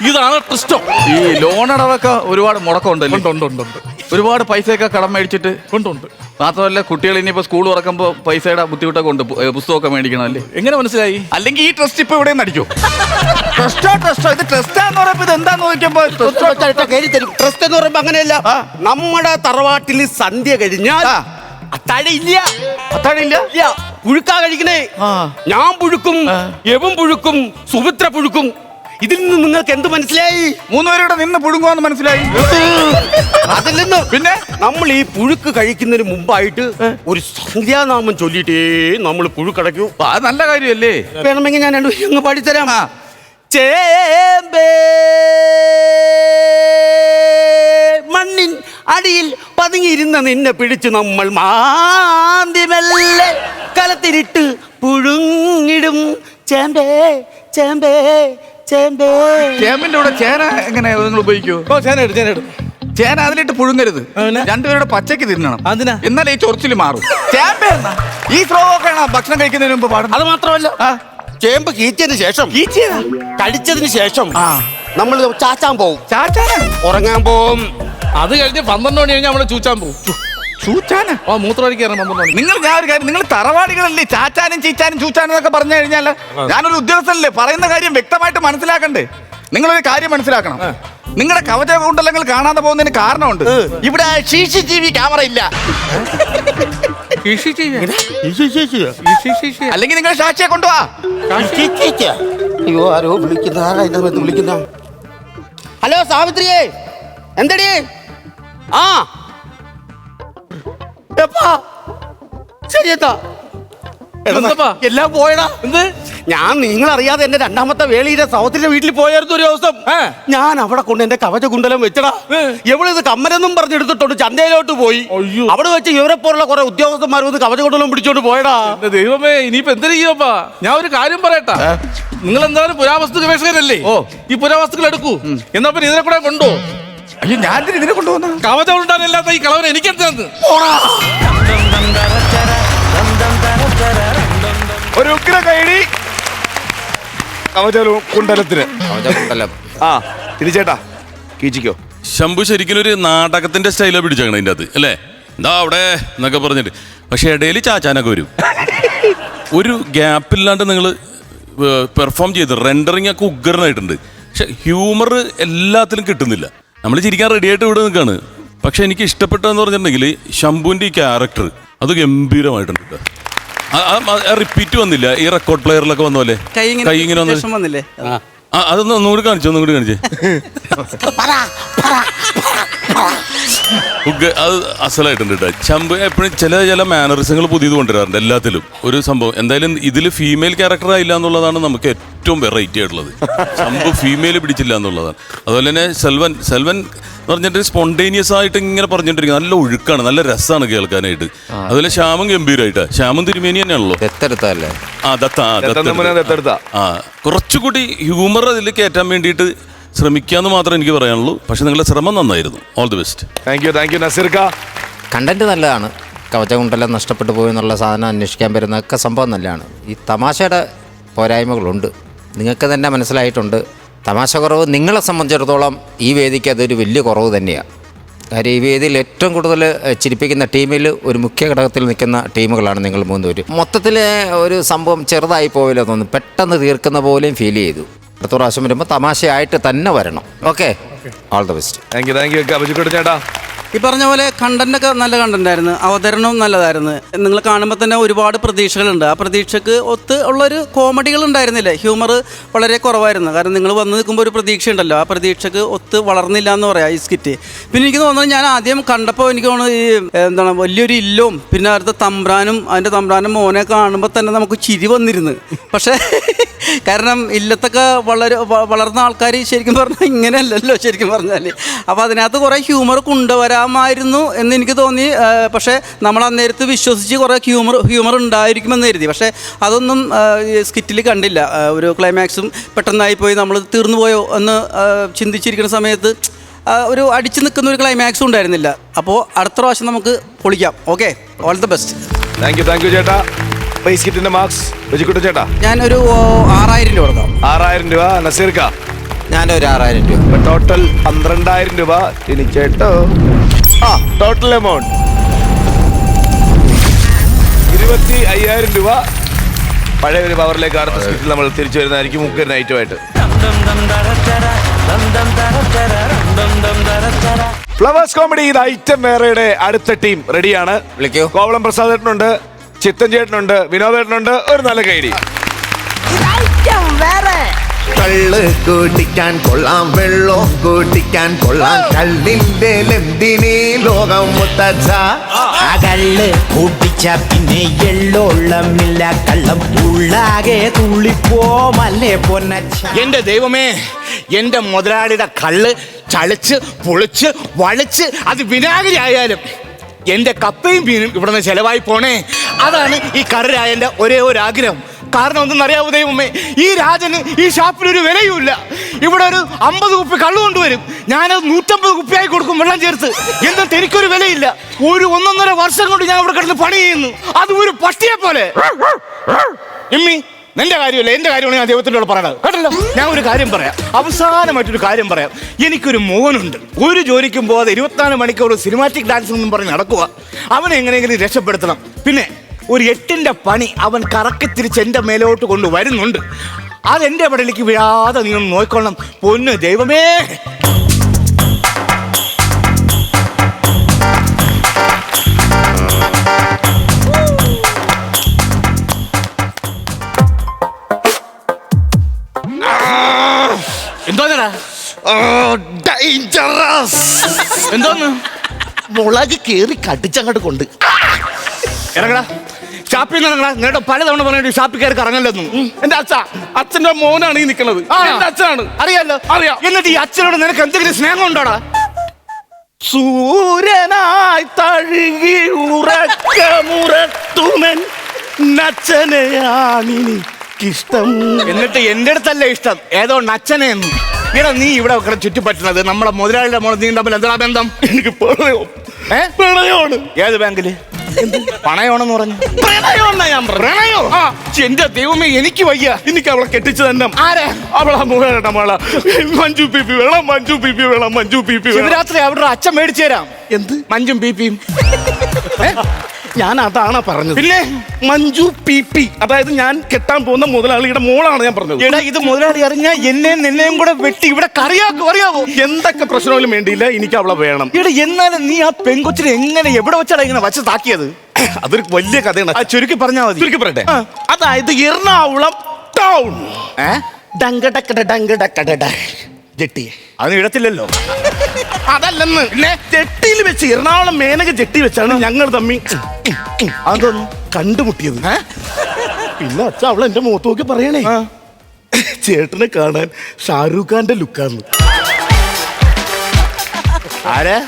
ഇതാണ് ട്രസ്റ്റോ. ഈ ലോണടവൊക്കെ ഒരുപാട് മുടക്കമുണ്ടല്ലോ. ഉണ്ട്. ഒരുപാട് പൈസയൊക്കെ കടം മേടിച്ചിട്ട് ഉണ്ട്. മാത്രമല്ല കുട്ടികൾ ഇനിയിപ്പോ സ്കൂൾ തുറക്കുമ്പോ പൈസയുടെ ബുദ്ധിമുട്ടൊക്കെ ഉണ്ട്. പുസ്തകമൊക്കെ മേടിക്കണം അല്ലേ? എങ്ങനെ മനസ്സിലായി? അല്ലെങ്കിൽ ഈ ട്രസ്റ്റ് ഇപ്പൊ ഇവിടെ നടിക്കോ? ട്രസ്റ്റോ ഇത് ട്രസ്റ്റാന്ന് പറയുമ്പോ ഇത് എന്താന്ന് നോക്കിയപ്പോ ട്രസ്റ്റ് എന്ന് പറയുമ്പോ അങ്ങനെയല്ല. നമ്മുടെ തറവാട്ടിൽ സന്ധ്യ കഴിഞ്ഞാൽ അത്താഴയില്ല. പുഴുക്കാ കഴിക്കണേ. ഞാൻ പുഴുക്കും, യവൻ പുഴുക്കും, സുമിത്ര പുഴുക്കും. ഇതിൽ നിന്ന് നിങ്ങൾക്ക് എന്ത് മനസ്സിലായി? 3 പേരുടെ നിന്ന് പുഴുങ്ങുവാന്ന് മനസ്സിലായി. അതിൽ നിന്ന് പിന്നെ നമ്മൾ ഈ പുഴുക്ക് കഴിക്കുന്നതിന് മുമ്പായിട്ട് ഒരു സംഖ്യാനാമം ചൊല്ലിട്ടേ നമ്മൾ പുഴുക്കടയ്ക്കൂ. അത് നല്ല കാര്യമല്ലേ? വേണമെങ്കിൽ ഞാൻ അങ്ങ് പാടിത്തരാം. ചേമ്പേ മണ്ണിൻ അടിയിൽ പതുങ്ങിയിരുന്ന നിന്നെ പിടിച്ചു നമ്മൾ മാന്തി മെല്ലെ കലത്തിരിട്ട് പുഴുങ്ങിടും. ചേമ്പേ ചേമ്പേ ചേമ്പേ. ചേമ്പിന്റെ കൂടെ ചേന എങ്ങനെ നിങ്ങൾ ഉപയോഗിക്കൂ? ചേന അതിലിട്ട് പുഴുങ്ങരുത്. രണ്ടുപേരുടെ പച്ചക്ക് തിന്നണം. എന്നാൽ ഈ ചൊറിച്ചിൽ മാറും. ചേമ്പേ ഈ സ്ലോവൊക്കെയാണ് ഭക്ഷണം കഴിക്കുന്നതിന് മുമ്പ് പാടുന്നത്. അത് മാത്രമല്ല, ചേമ്പ് കീച്ചതിന് ശേഷം കഴിച്ചതിന് ശേഷം നമ്മൾ ചാച്ചാൻ പോവും. ഉറങ്ങാൻ പോവും. അത് കഴിഞ്ഞ് 12 മണി കഴിഞ്ഞാൽ നമ്മള് ചൂച്ചാൻ പോകും. ചൂച്ചാന? മൂത്രമൊഴിക്കാറ് 12 മണി. ഞാൻ ഒരു കാര്യം, നിങ്ങൾ തറവാടികളല്ലേ ചാച്ചാനും ചീച്ചാനും ചൂച്ചാനും എന്നൊക്കെ പറഞ്ഞു കഴിഞ്ഞാൽ ഞാനൊരു ഉദ്യോഗസ്ഥനല്ലേ, പറയുന്ന കാര്യം വ്യക്തമായിട്ട് മനസ്സിലാക്കണ്ടേ? നിങ്ങളൊരു കാര്യം മനസ്സിലാക്കണം. നിങ്ങളുടെ കവച കുണ്ടലങ്ങൾ കാണാതെ പോകുന്നതിന് കാരണമുണ്ട്. ഇവിടെ CCTV ക്യാമറ ഇല്ല. അല്ലെങ്കിൽ നിങ്ങൾ സാക്ഷിയെ കൊണ്ടുപോവാ. അയ്യോ ആരോ വിളിക്കുന്ന. ഹലോ സാവിത്രിയേ, എന്തടി? ആ ശരിയെത്താ എല്ലാം പോയടാ. എന്ത്? ഞാൻ നിങ്ങളറിയാതെ എന്റെ രണ്ടാമത്തെ വേളിയുടെ സൗത്തിന്റെ വീട്ടിൽ പോയായിരുന്നു ഒരു ദിവസം. ഞാൻ അവിടെ കൊണ്ട് എന്റെ കവച കുണ്ടലം വെച്ചടാ. എവളിത് കമ്മലെന്നും പറഞ്ഞെടുത്തിട്ടുണ്ട് ചന്തയിലോട്ട് പോയി. അവിടെ വെച്ച് ഇവരെ പോലുള്ള കുറെ ഉദ്യോഗസ്ഥന്മാർ വന്ന് കവച കുണ്ടലം പിടിച്ചോണ്ട് പോയടാ. ദൈവമേ, ഇനിയിപ്പോ എന്തിനു ചെയ്യപ്പാ? ഞാൻ ഒരു കാര്യം പറയട്ടാ. നിങ്ങൾ എന്തായാലും പുരാവസ്തു ഗവേഷകരല്ലേ? ഈ പുരാവസ്തുക്കൾ എടുക്കൂ. എന്നാ പിന്നെ ഇതിനെ കൂടെ കൊണ്ടോ? അയ്യോ, ഞാൻ ഇതിനെ കൊണ്ടുപോകുന്ന കവച ഉണ്ടാകാനില്ലാത്ത ഈ കളവൻ എനിക്കെടുത്തു. ഒരു ഉഗ്ര കൈഡി കുണ്ടലത്തിന്. ആ തിരിച്ചേട്ടാ കീച്ചിക്കോ. ശംഭു ശരിക്കും ഒരു നാടകത്തിന്റെ സ്റ്റൈലാണ് പിടിച്ചേക്കണം അതിൻ്റെ അത് അല്ലേ? എന്താ അവിടെ എന്നൊക്കെ പറഞ്ഞിട്ട്. പക്ഷെ ഇടയിൽ ചാച്ചാനൊക്കെ വരും. ഒരു ഗ്യാപ്പില്ലാണ്ട് നിങ്ങൾ പെർഫോം ചെയ്ത് റെൻഡറിങ് ഒക്കെ ഉഗ്രനായിട്ടുണ്ട്. പക്ഷെ ഹ്യൂമർ എല്ലാത്തിലും കിട്ടുന്നില്ല. നമ്മൾ ചിരിക്കാൻ റെഡിയായിട്ട് ഇവിടെ നിൽക്കുകയാണ്. പക്ഷെ എനിക്ക് ഇഷ്ടപ്പെട്ടതെന്ന് പറഞ്ഞിട്ടുണ്ടെങ്കിൽ ശംഭുവിൻ്റെ ഈ ക്യാരക്ടർ അത് ഗംഭീരമായിട്ടുണ്ട്. റിപ്പീറ്റ് വന്നില്ല ഈ റെക്കോർഡ് പ്ലെയറിലൊക്കെ വന്ന പോലെ. കൈ ഇങ്ങനെ വന്നില്ലേ? അതൊന്ന് ഒന്നുകൂടി കാണിച്ചു, ഒന്നുകൂടി കാണിച്ചേ. അത് അസലായിട്ടുണ്ട് കേട്ടോ. ശംഭു എപ്പോഴും ചില മാനറിസങ്ങൾ പുതിയത് കൊണ്ടുവരാറുണ്ട് എല്ലാത്തിലും. ഒരു സംഭവം എന്തായാലും ഇതിൽ ഫീമെയിൽ ക്യാരക്ടർ ആയില്ല എന്നുള്ളതാണ് നമുക്ക് ഏറ്റവും വെറൈറ്റി ആയിട്ടുള്ളത്. ശംഭു ഫീമെയിൽ പിടിച്ചില്ല എന്നുള്ളതാണ്. അതുപോലെ തന്നെ സെൽവൻ എന്ന് പറഞ്ഞിട്ട് സ്പോണ്ടേനിയസ് ആയിട്ട് ഇങ്ങനെ പറഞ്ഞിട്ടിരിക്കുന്നത് നല്ല ഒഴുക്കാണ്, നല്ല രസമാണ് കേൾക്കാനായിട്ട്. അതുപോലെ ശ്യാമും ഗംഭീരമായിട്ടാണ്. ശ്യാമും തിരുമേനി തന്നെയാണല്ലോ. കുറച്ചുകൂടി ഹ്യൂമർ അതിൽ കയറ്റാൻ വേണ്ടിയിട്ട് ശ്രമിക്കാന്ന് മാത്രമേ എനിക്ക് പറയാനുള്ളൂ. പക്ഷെ നിങ്ങളുടെ ശ്രമം നന്നായിരുന്നു. All the best. Thank you നസീർക്ക. കണ്ടന്റ് നല്ലതാണ്. കവചകുണ്ടലം നഷ്ടപ്പെട്ടു പോയെന്നുള്ള സാധനം അന്വേഷിക്കാൻ വരുന്നതൊക്കെ സംഭവം നല്ലതാണ്. ഈ തമാശയുടെ പോരായ്മകളുണ്ട്, നിങ്ങൾക്ക് തന്നെ മനസ്സിലായിട്ടുണ്ട്. തമാശ കുറവ് നിങ്ങളെ സംബന്ധിച്ചിടത്തോളം ഈ വേദിക്ക് അതൊരു വലിയ കുറവ് തന്നെയാണ്. കാര്യം ഈ വേദിയിൽ ഏറ്റവും കൂടുതൽ ചിരിപ്പിക്കുന്ന ടീമിൽ ഒരു മുഖ്യ ഘടകത്തിൽ നിൽക്കുന്ന ടീമുകളാണ് നിങ്ങൾ മൂന്നുപേരും. മൊത്തത്തിൽ ഒരു സംഭവം ചെറുതായി പോയല്ലോ തോന്നുന്നു, പെട്ടെന്ന് തീർക്കുന്ന പോലെയും ഫീൽ ചെയ്തു. അടുത്ത പ്രാവശ്യം വരുമ്പോൾ തമാശയായിട്ട് തന്നെ വരണം. Okay, all the best. Thank you ചേട്ടാ. ഈ പറഞ്ഞ പോലെ കണ്ടന്റൊക്കെ നല്ല കണ്ടന്റായിരുന്നു, അവതരണവും നല്ലതായിരുന്നു. നിങ്ങൾ കാണുമ്പോൾ തന്നെ ഒരുപാട് പ്രതീക്ഷകളുണ്ട്. ആ പ്രതീക്ഷക്ക് ഒത്ത് ഉള്ളൊരു കോമഡികൾ ഉണ്ടായിരുന്നില്ല. ഹ്യൂമർ വളരെ കുറവായിരുന്നു. കാരണം നിങ്ങൾ വന്ന് നിൽക്കുമ്പോൾ ഒരു പ്രതീക്ഷ ഉണ്ടല്ലോ, ആ പ്രതീക്ഷക്ക് ഒത്ത് വളർന്നില്ല എന്ന് പറയാം ഈ സ്കിറ്റ്. പിന്നെ എനിക്ക് തോന്നുന്നത്, ഞാൻ ആദ്യം കണ്ടപ്പോൾ എനിക്ക് തോന്നുന്നു ഈ എന്താണ് വലിയൊരു ഇല്ലും പിന്നെ അടുത്ത അതിൻ്റെ തമ്പ്രാനും മോനെ കാണുമ്പോൾ തന്നെ നമുക്ക് ചിരി വന്നിരുന്നു. പക്ഷേ കാരണം ഇല്ലത്തൊക്കെ വളർന്ന ആൾക്കാർ ശരിക്കും പറഞ്ഞാൽ ഇങ്ങനെയല്ലല്ലോ ശരിക്കും പറഞ്ഞാൽ. അപ്പോൾ അതിനകത്ത് കുറേ ഹ്യൂമർ കൊണ്ടുവരാമായിരുന്നു എന്ന് എനിക്ക് തോന്നി. പക്ഷേ നമ്മൾ അന്നേരത്ത് വിശ്വസിച്ച് കുറേ ഹ്യൂമർ ഉണ്ടായിരിക്കുമെന്ന് കരുതി. പക്ഷേ അതൊന്നും സ്കിറ്റിൽ കണ്ടില്ല. ഒരു ക്ലൈമാക്സും പെട്ടെന്നായിപ്പോയി, നമ്മൾ തീർന്നു പോയോ എന്ന് ചിന്തിച്ചിരിക്കുന്ന സമയത്ത് ഒരു അടിച്ചു നിൽക്കുന്ന ഒരു ക്ലൈമാക്സും ഉണ്ടായിരുന്നില്ല. അപ്പോൾ അടുത്ത പ്രാവശ്യം നമുക്ക് പൊളിക്കാം. Okay, all the best. Thank you ചേട്ടാ. സ്കിറ്റിന്റെ മാർക്സ് ചേട്ടാ? ഞാനൊരു 6000 രൂപ കൊടുക്കാം. 6000 രൂപ. നസീർക്ക? ഞാനൊരു 6000 രൂപ. ടോട്ടൽ 12000 രൂപ. ഇനി ചേട്ടോ ടോട്ടൽ എമൗണ്ട് 25000 രൂപ. പഴയ ഒരു പവറിലേക്ക് അടുത്ത സ്കിറ്റിൽ നമ്മൾ തിരിച്ചു വരുന്നതായിരിക്കും മുക്കൊരു നൈറ്റുമായിട്ട്. ഫ്ലവേഴ്സ് കോമഡി ഇത് ഐറ്റം വേറെയുടെ അടുത്ത ടീം റെഡിയാണ്. വിളിക്കൂ. കോവളം പ്രസാദ് ചേട്ടനുണ്ട്, ചിത്തൻ ചേട്ടനുണ്ട്, വിനോദ് ചേട്ടനുണ്ട്. ഒരു നല്ല കൈഡി. കള്ള് കൂട്ടിക്കാൻ കൊള്ളാം, വെള്ളം കൂട്ടിക്കാൻ കൊള്ളാം, കള്ളിന്റെ എന്തിനീ ലോകം മുത്തച്ഛ. കള്ള് കൂട്ടിച്ച പിന്നെ എള്ളോളമില്ല, കള്ളം ഉള്ളാകെ തുള്ളിപ്പോമല്ലേ പൊന്നച്ഛ. എന്റെ ദൈവമേ, എന്റെ മുതലാളിയുടെ കള്ള് ചളിച്ച് പൊളിച്ച് വളിച്ച് അത് വിനാഗിരി ആയാലും എന്റെ കപ്പയും മീനും ഇവിടെ നിന്ന് ചെലവായി പോണേ. അതാണ് ഈ കറരായന്റെ ഒരേ ഒരു ആഗ്രഹം. കാരണം എന്തെന്നറിയാവൂ ദൈവമേ, ഈ രാജന് ഈ ഷാപ്പിലൊരു വിലയുമില്ല. ഇവിടെ ഒരു 50 കുപ്പി കള്ളു കൊണ്ടുവരും, ഞാനത് 150 കുപ്പിയായി കൊടുക്കും വെള്ളം ചേർത്ത്. എന്നിട്ട് എനിക്കൊരു വിലയില്ല. ഒരു 1.5 വർഷം കൊണ്ട് ഞാൻ ഇവിടെ കിടന്ന് പണി ചെയ്യുന്നു, അത് ഒരു പട്ടിയെ പോലെ. എമ്മി, നിന്റെ കാര്യമല്ല, എന്റെ കാര്യമാണ് ഞാൻ ദൈവത്തിനോട് പറയണത് കേട്ടല്ലോ. ഞാൻ ഒരു കാര്യം പറയാം, അവസാനമായിട്ടൊരു കാര്യം പറയാം. എനിക്കൊരു മോനുണ്ട്, ഒരു ജോലിക്കും പോകാതെ 24 മണിക്കൂർ സിനിമാറ്റിക് ഡാൻസ് എന്നും പറഞ്ഞ് നടക്കുക. അവനെ എങ്ങനെയെങ്കിലും രക്ഷപ്പെടുത്തണം. പിന്നെ ഒരു 8ന്റെ പണി അവൻ കറക്കി തിരിച്ച് എൻ്റെ മേലോട്ട് കൊണ്ട് വരുന്നുണ്ട്. അതെന്റെ പടലേക്ക് വീഴാതെ നീ ഒന്ന് നോക്കണം. പൊന്നു ദൈവമേ. എന്തോന്നടാ? ഡേഞ്ചറസ്. എന്തോന്ന്? മുളക് കേറി കടിച്ചങ്ങോട്ട് കൊണ്ട് ഇറങ്ങടാ. ഷാപ്പിൽ നിന്ന് ഇറങ്ങടാ. നേടെ പലതവണ പറഞ്ഞു ഷാപ്പിൽ കയറി കറങ്ങല്ലെന്നും. എന്റെ അച്ഛന്റെ മോനാണ് ഈ നിൽക്കുന്നത്. എന്റെ അച്ഛനാണ്. അറിയാലോ. അറിയാം. എന്നിട്ട് ഈ അച്ഛനോട് നിനക്ക് എന്തെങ്കിലും സ്നേഹം ഉണ്ടോടാ? സൂര്യനായി തഴുകി ഉറക്കമുറത്തുമൻ നച്ചനെയാണിഷ്ടം. എന്നിട്ട് എന്റെ അടുത്തല്ലേ ഇഷ്ടം, ഏതോ നച്ചനെയെന്നും. ഇവിടെ നീ ഇവിടെ ചുറ്റിപ്പറ്റുന്നത് നമ്മളെ മുതലാളിയുടെ മോളെ നീ തമ്മിൽ എന്താ ബന്ധം? എനിക്ക് പ്രണയമാണ്. ഏത് ബാങ്കില് പണയമാണെന്ന് പറഞ്ഞു? പ്രണയമെന്നാ ഞാൻ പ്രണയോ? എന്റെ ദൈവമേ, എനിക്ക് വയ്യ. എനിക്ക് അവളെ കെട്ടിച്ചു തന്നെ. ആരാ അവളാ മുഖേട്ട മോള. മഞ്ജു പി പി വേണം, മഞ്ജു പി പി വേണം, മഞ്ജു പി പി. ശിവരാത്രി അവിടെ അച്ഛൻ മേടിച്ചു തരാം. എന്ത് മഞ്ജും പി പിയും? ഞാൻ അതാണ് പറഞ്ഞത്. പിന്നെ മഞ്ജു പി പി, അതായത് ഞാൻ കെട്ടാൻ പോകുന്ന മുതലാളിയുടെ മോളാണ് ഞാൻ പറഞ്ഞത്. എടാ, ഇത് മുതലാളി അറിഞ്ഞാ എന്നെയും നിന്നെയും കൂടെ വെട്ടി ഇവിടെ കറിയാക്കും. അറിയാവോ? എന്തൊക്കെ പ്രശ്നങ്ങളും വേണ്ടിയില്ല, എനിക്ക് അവളെ വേണം. ഇവിടെ എന്നാലും നീ ആ പെങ്കൊച്ചിനെ എങ്ങനെ എവിടെ വെച്ചാടാ ഇങ്ങനെ വച്ച് താക്കിയത്? അതൊരു വലിയ കഥയാണ്. ചുരുക്കി പറഞ്ഞാ മതി. ചുരുക്കി പറയട്ടെ. അതായത് എറണാകുളം ടൗൺ ഡങ്കടക്കട ജെട്ടി. അത് ഇടത്തില്ലല്ലോ. അതല്ലെന്ന് ജെട്ടിയിൽ വെച്ച്, എറണാകുളം മേനക ജെട്ടി വെച്ചാണ് ഞങ്ങൾ തമ്മി അതൊന്നും കണ്ടുമുട്ടിയത്. പിന്നെ അച്ഛ അവൾ എന്റെ മുഖത്ത് നോക്കി പറയണേ, ചേട്ടനെ കാണാൻ ഷാരൂഖ് ഖാന്റെ ലുക്കാന്ന്. ആരാ?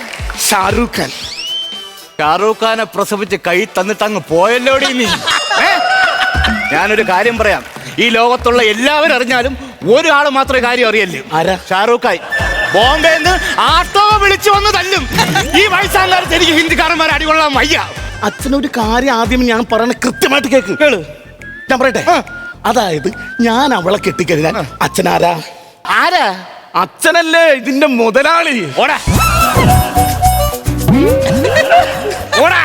ഷാരൂഖ് ഖാൻ. ഷാറൂഖ് ഖാനെ പ്രസവിച്ച് കൈ തന്നിട്ട് അങ്ങ് പോയല്ലോടി നീ. ഞാനൊരു കാര്യം പറയാം, ഈ ലോകത്തുള്ള എല്ലാവരും അറിഞ്ഞാലും ഒരാള് മാത്രമേ കാര്യം അറിയല്ലേ. ആരാ? ഷാറൂഖ് ഖാൻ. ബോംബെന്ന് ആട്ടോ വിളിച്ചു വന്ന് തല്ലും. ഈ വയസ്സാകാലത്ത് എനിക്ക് ഹിന്ദിക്കാരന്മാരെ അടികൊള്ളാൻ വയ്യ. അച്ഛനൊരു കാര്യം ആദ്യം ഞാൻ പറയണ കൃത്യമായിട്ട് കേക്ക്. ഞാൻ പറയട്ടെ. അതായത് ഞാൻ അവളെ കെട്ടിക്കഴിഞ്ഞാൽ അച്ഛനാരാ? ആരാ? അച്ഛനല്ലേ ഇതിന്റെ മുതലാളി. ഓടാ ഓടാ.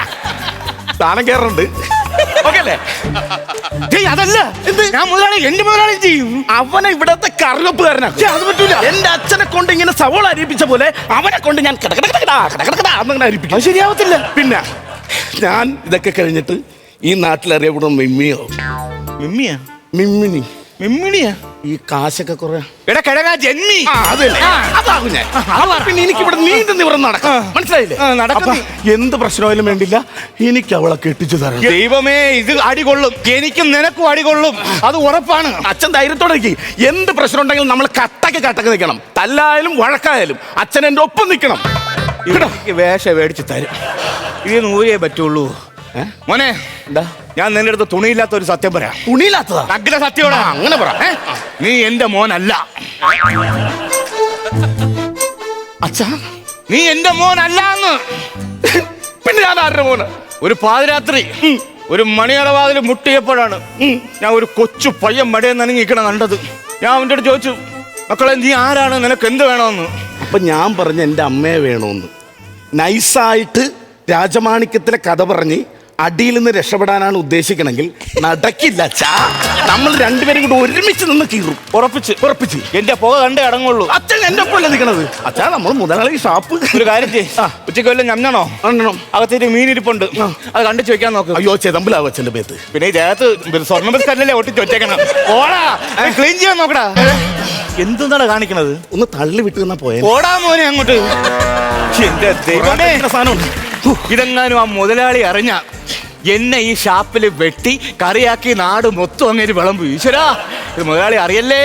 സ്ഥാനം കയറുന്നുണ്ട്. ഓക്കെ അല്ലേ? അതല്ല ഞാൻ മുതലാളി, എന്റെ മുതലാളി ചെയ്യും. അവനെ ഇവിടത്തെ കറിവെപ്പുകാരനാ. അത് പറ്റൂല. എന്റെ അച്ഛനെ കൊണ്ട് ഇങ്ങനെ സവോള അരിപ്പിച്ച പോലെ അവനെ കൊണ്ട് ഞാൻ അങ്ങനെ അരിപ്പിക്കും. ശരിയാവത്തില്ല. പിന്നെ ഞാൻ ഇതൊക്കെ കഴിഞ്ഞിട്ട് ഈ നാട്ടിലറിയപ്പെടുന്ന മിമ്മിയോ. മിമ്മിയാ? മിമ്മിനി. മിമ്മിണിയാ? ഈ കാശൊക്കെ കുറെ ജന്മി. അതാകും ഞാൻ. പിന്നെ എനിക്ക് ഇവിടെ നീണ്ടു നിവർന്ന് നടക്കാം. മനസ്സിലായില്ലേ? നടക്കാം. എന്ത് പ്രശ്നമായാലും വേണ്ടില്ല, എനിക്ക് അവളെ കെട്ടിച്ചു തരണം. ദൈവമേ, ഇത് അടികൊള്ളും. എനിക്കും നിനക്കും അടികൊള്ളും, അത് ഉറപ്പാണ്. അച്ഛൻ ധൈര്യത്തോടെ നിൽക്കി. എന്ത് പ്രശ്നം ഉണ്ടെങ്കിലും നമ്മൾ കട്ടക്ക് നിൽക്കണം. തല്ലായാലും വഴക്കായാലും അച്ഛൻ എന്റെ ഒപ്പം നിൽക്കണം. വേഷ മേടിച്ച് തരും. ഇത് നൂരേ പറ്റുള്ളൂ. മോനെ, എന്താ ഞാൻ നിന്റെ അടുത്ത് തുണിയില്ലാത്ത ഒരു സത്യം പറയാം. തുണിയില്ലാത്തതാ? നഗ്ന സത്യോടാ. അങ്ങനെ പറ. നീ എന്റെ മോനല്ല. അച്ഛാ, നീ എന്റെ മോനല്ല. പിന്നെ ഞാൻ ആരുടെ മോന്? ഒരു പാതിരാത്രി ഒരു മണിയളവാതിൽ മുട്ടിയപ്പോഴാണ് ഞാൻ ഒരു കൊച്ചു പയ്യൻ മടയിൽ നനഞ്ഞിരിക്കണ കണ്ടത്. ഞാൻ അവൻ്റെ അടുത്ത് ചോദിച്ചു, മക്കളെ നീ ആരാണ്, നിനക്ക് എന്ത് വേണമെന്ന്. അപ്പൊ ഞാൻ പറഞ്ഞ എന്റെ അമ്മയെ വേണമെന്ന്. നൈസായിട്ട് രാജമാണിക്യത്തിലെ കഥ പറഞ്ഞ് അടിയിൽ നിന്ന് രക്ഷപ്പെടാനാണ് ഉദ്ദേശിക്കണമെങ്കിൽ നടക്കില്ല അച്ഛാ. നമ്മൾ രണ്ടുപേരും കൂടെ ഒരുമിച്ച് നിന്ന് കീറും. ഉറപ്പിച്ച് എന്റെ പുക കണ്ടേ അടങ്ങുള്ളൂ. അച്ഛൻ എന്റെ ഒപ്പമല്ലേ നിൽക്കണത്? അച്ഛാ, നമ്മൾ മുതലാളി ഷാപ്പ്. ഒരു കാര്യം ഉച്ചയ്ക്ക് വല്ലതും ഞമ്മണോ? അകത്തേക്ക് മീനിരിപ്പുണ്ട്, അത് കണ്ടിച്ച് വെക്കാൻ നോക്ക്. അയ്യോ, ചെതമ്പിലാവും അച്ഛന്റെ പേത്ത്. പിന്നെ ഈ ദേഹത്ത് സ്വർണ്ണ ബിസ്കറ്റല്ലേ ഒട്ടിച്ച് വെച്ചേക്കണം. ഓടാ, ക്ലീൻ ചെയ്യാൻ നോക്കടാ. എന്താണ് കാണിക്കണത്? ഒന്ന് തള്ളി വിട്ട് തന്നാ പോയെ. ഓടാ മോനെ അങ്ങോട്ട്. എന്റെ ദൈവമേ, ഇതെങ്ങാനും ആ മുതലാളി അറിഞ്ഞ എന്നെ ഈ ഷാപ്പിൽ വെട്ടി കറിയാക്കി നാട് മൊത്തം അങ്ങനെ വിളമ്പ്. ഈശ്വരാ, ഇത് മുതലാളി അറിയല്ലേ.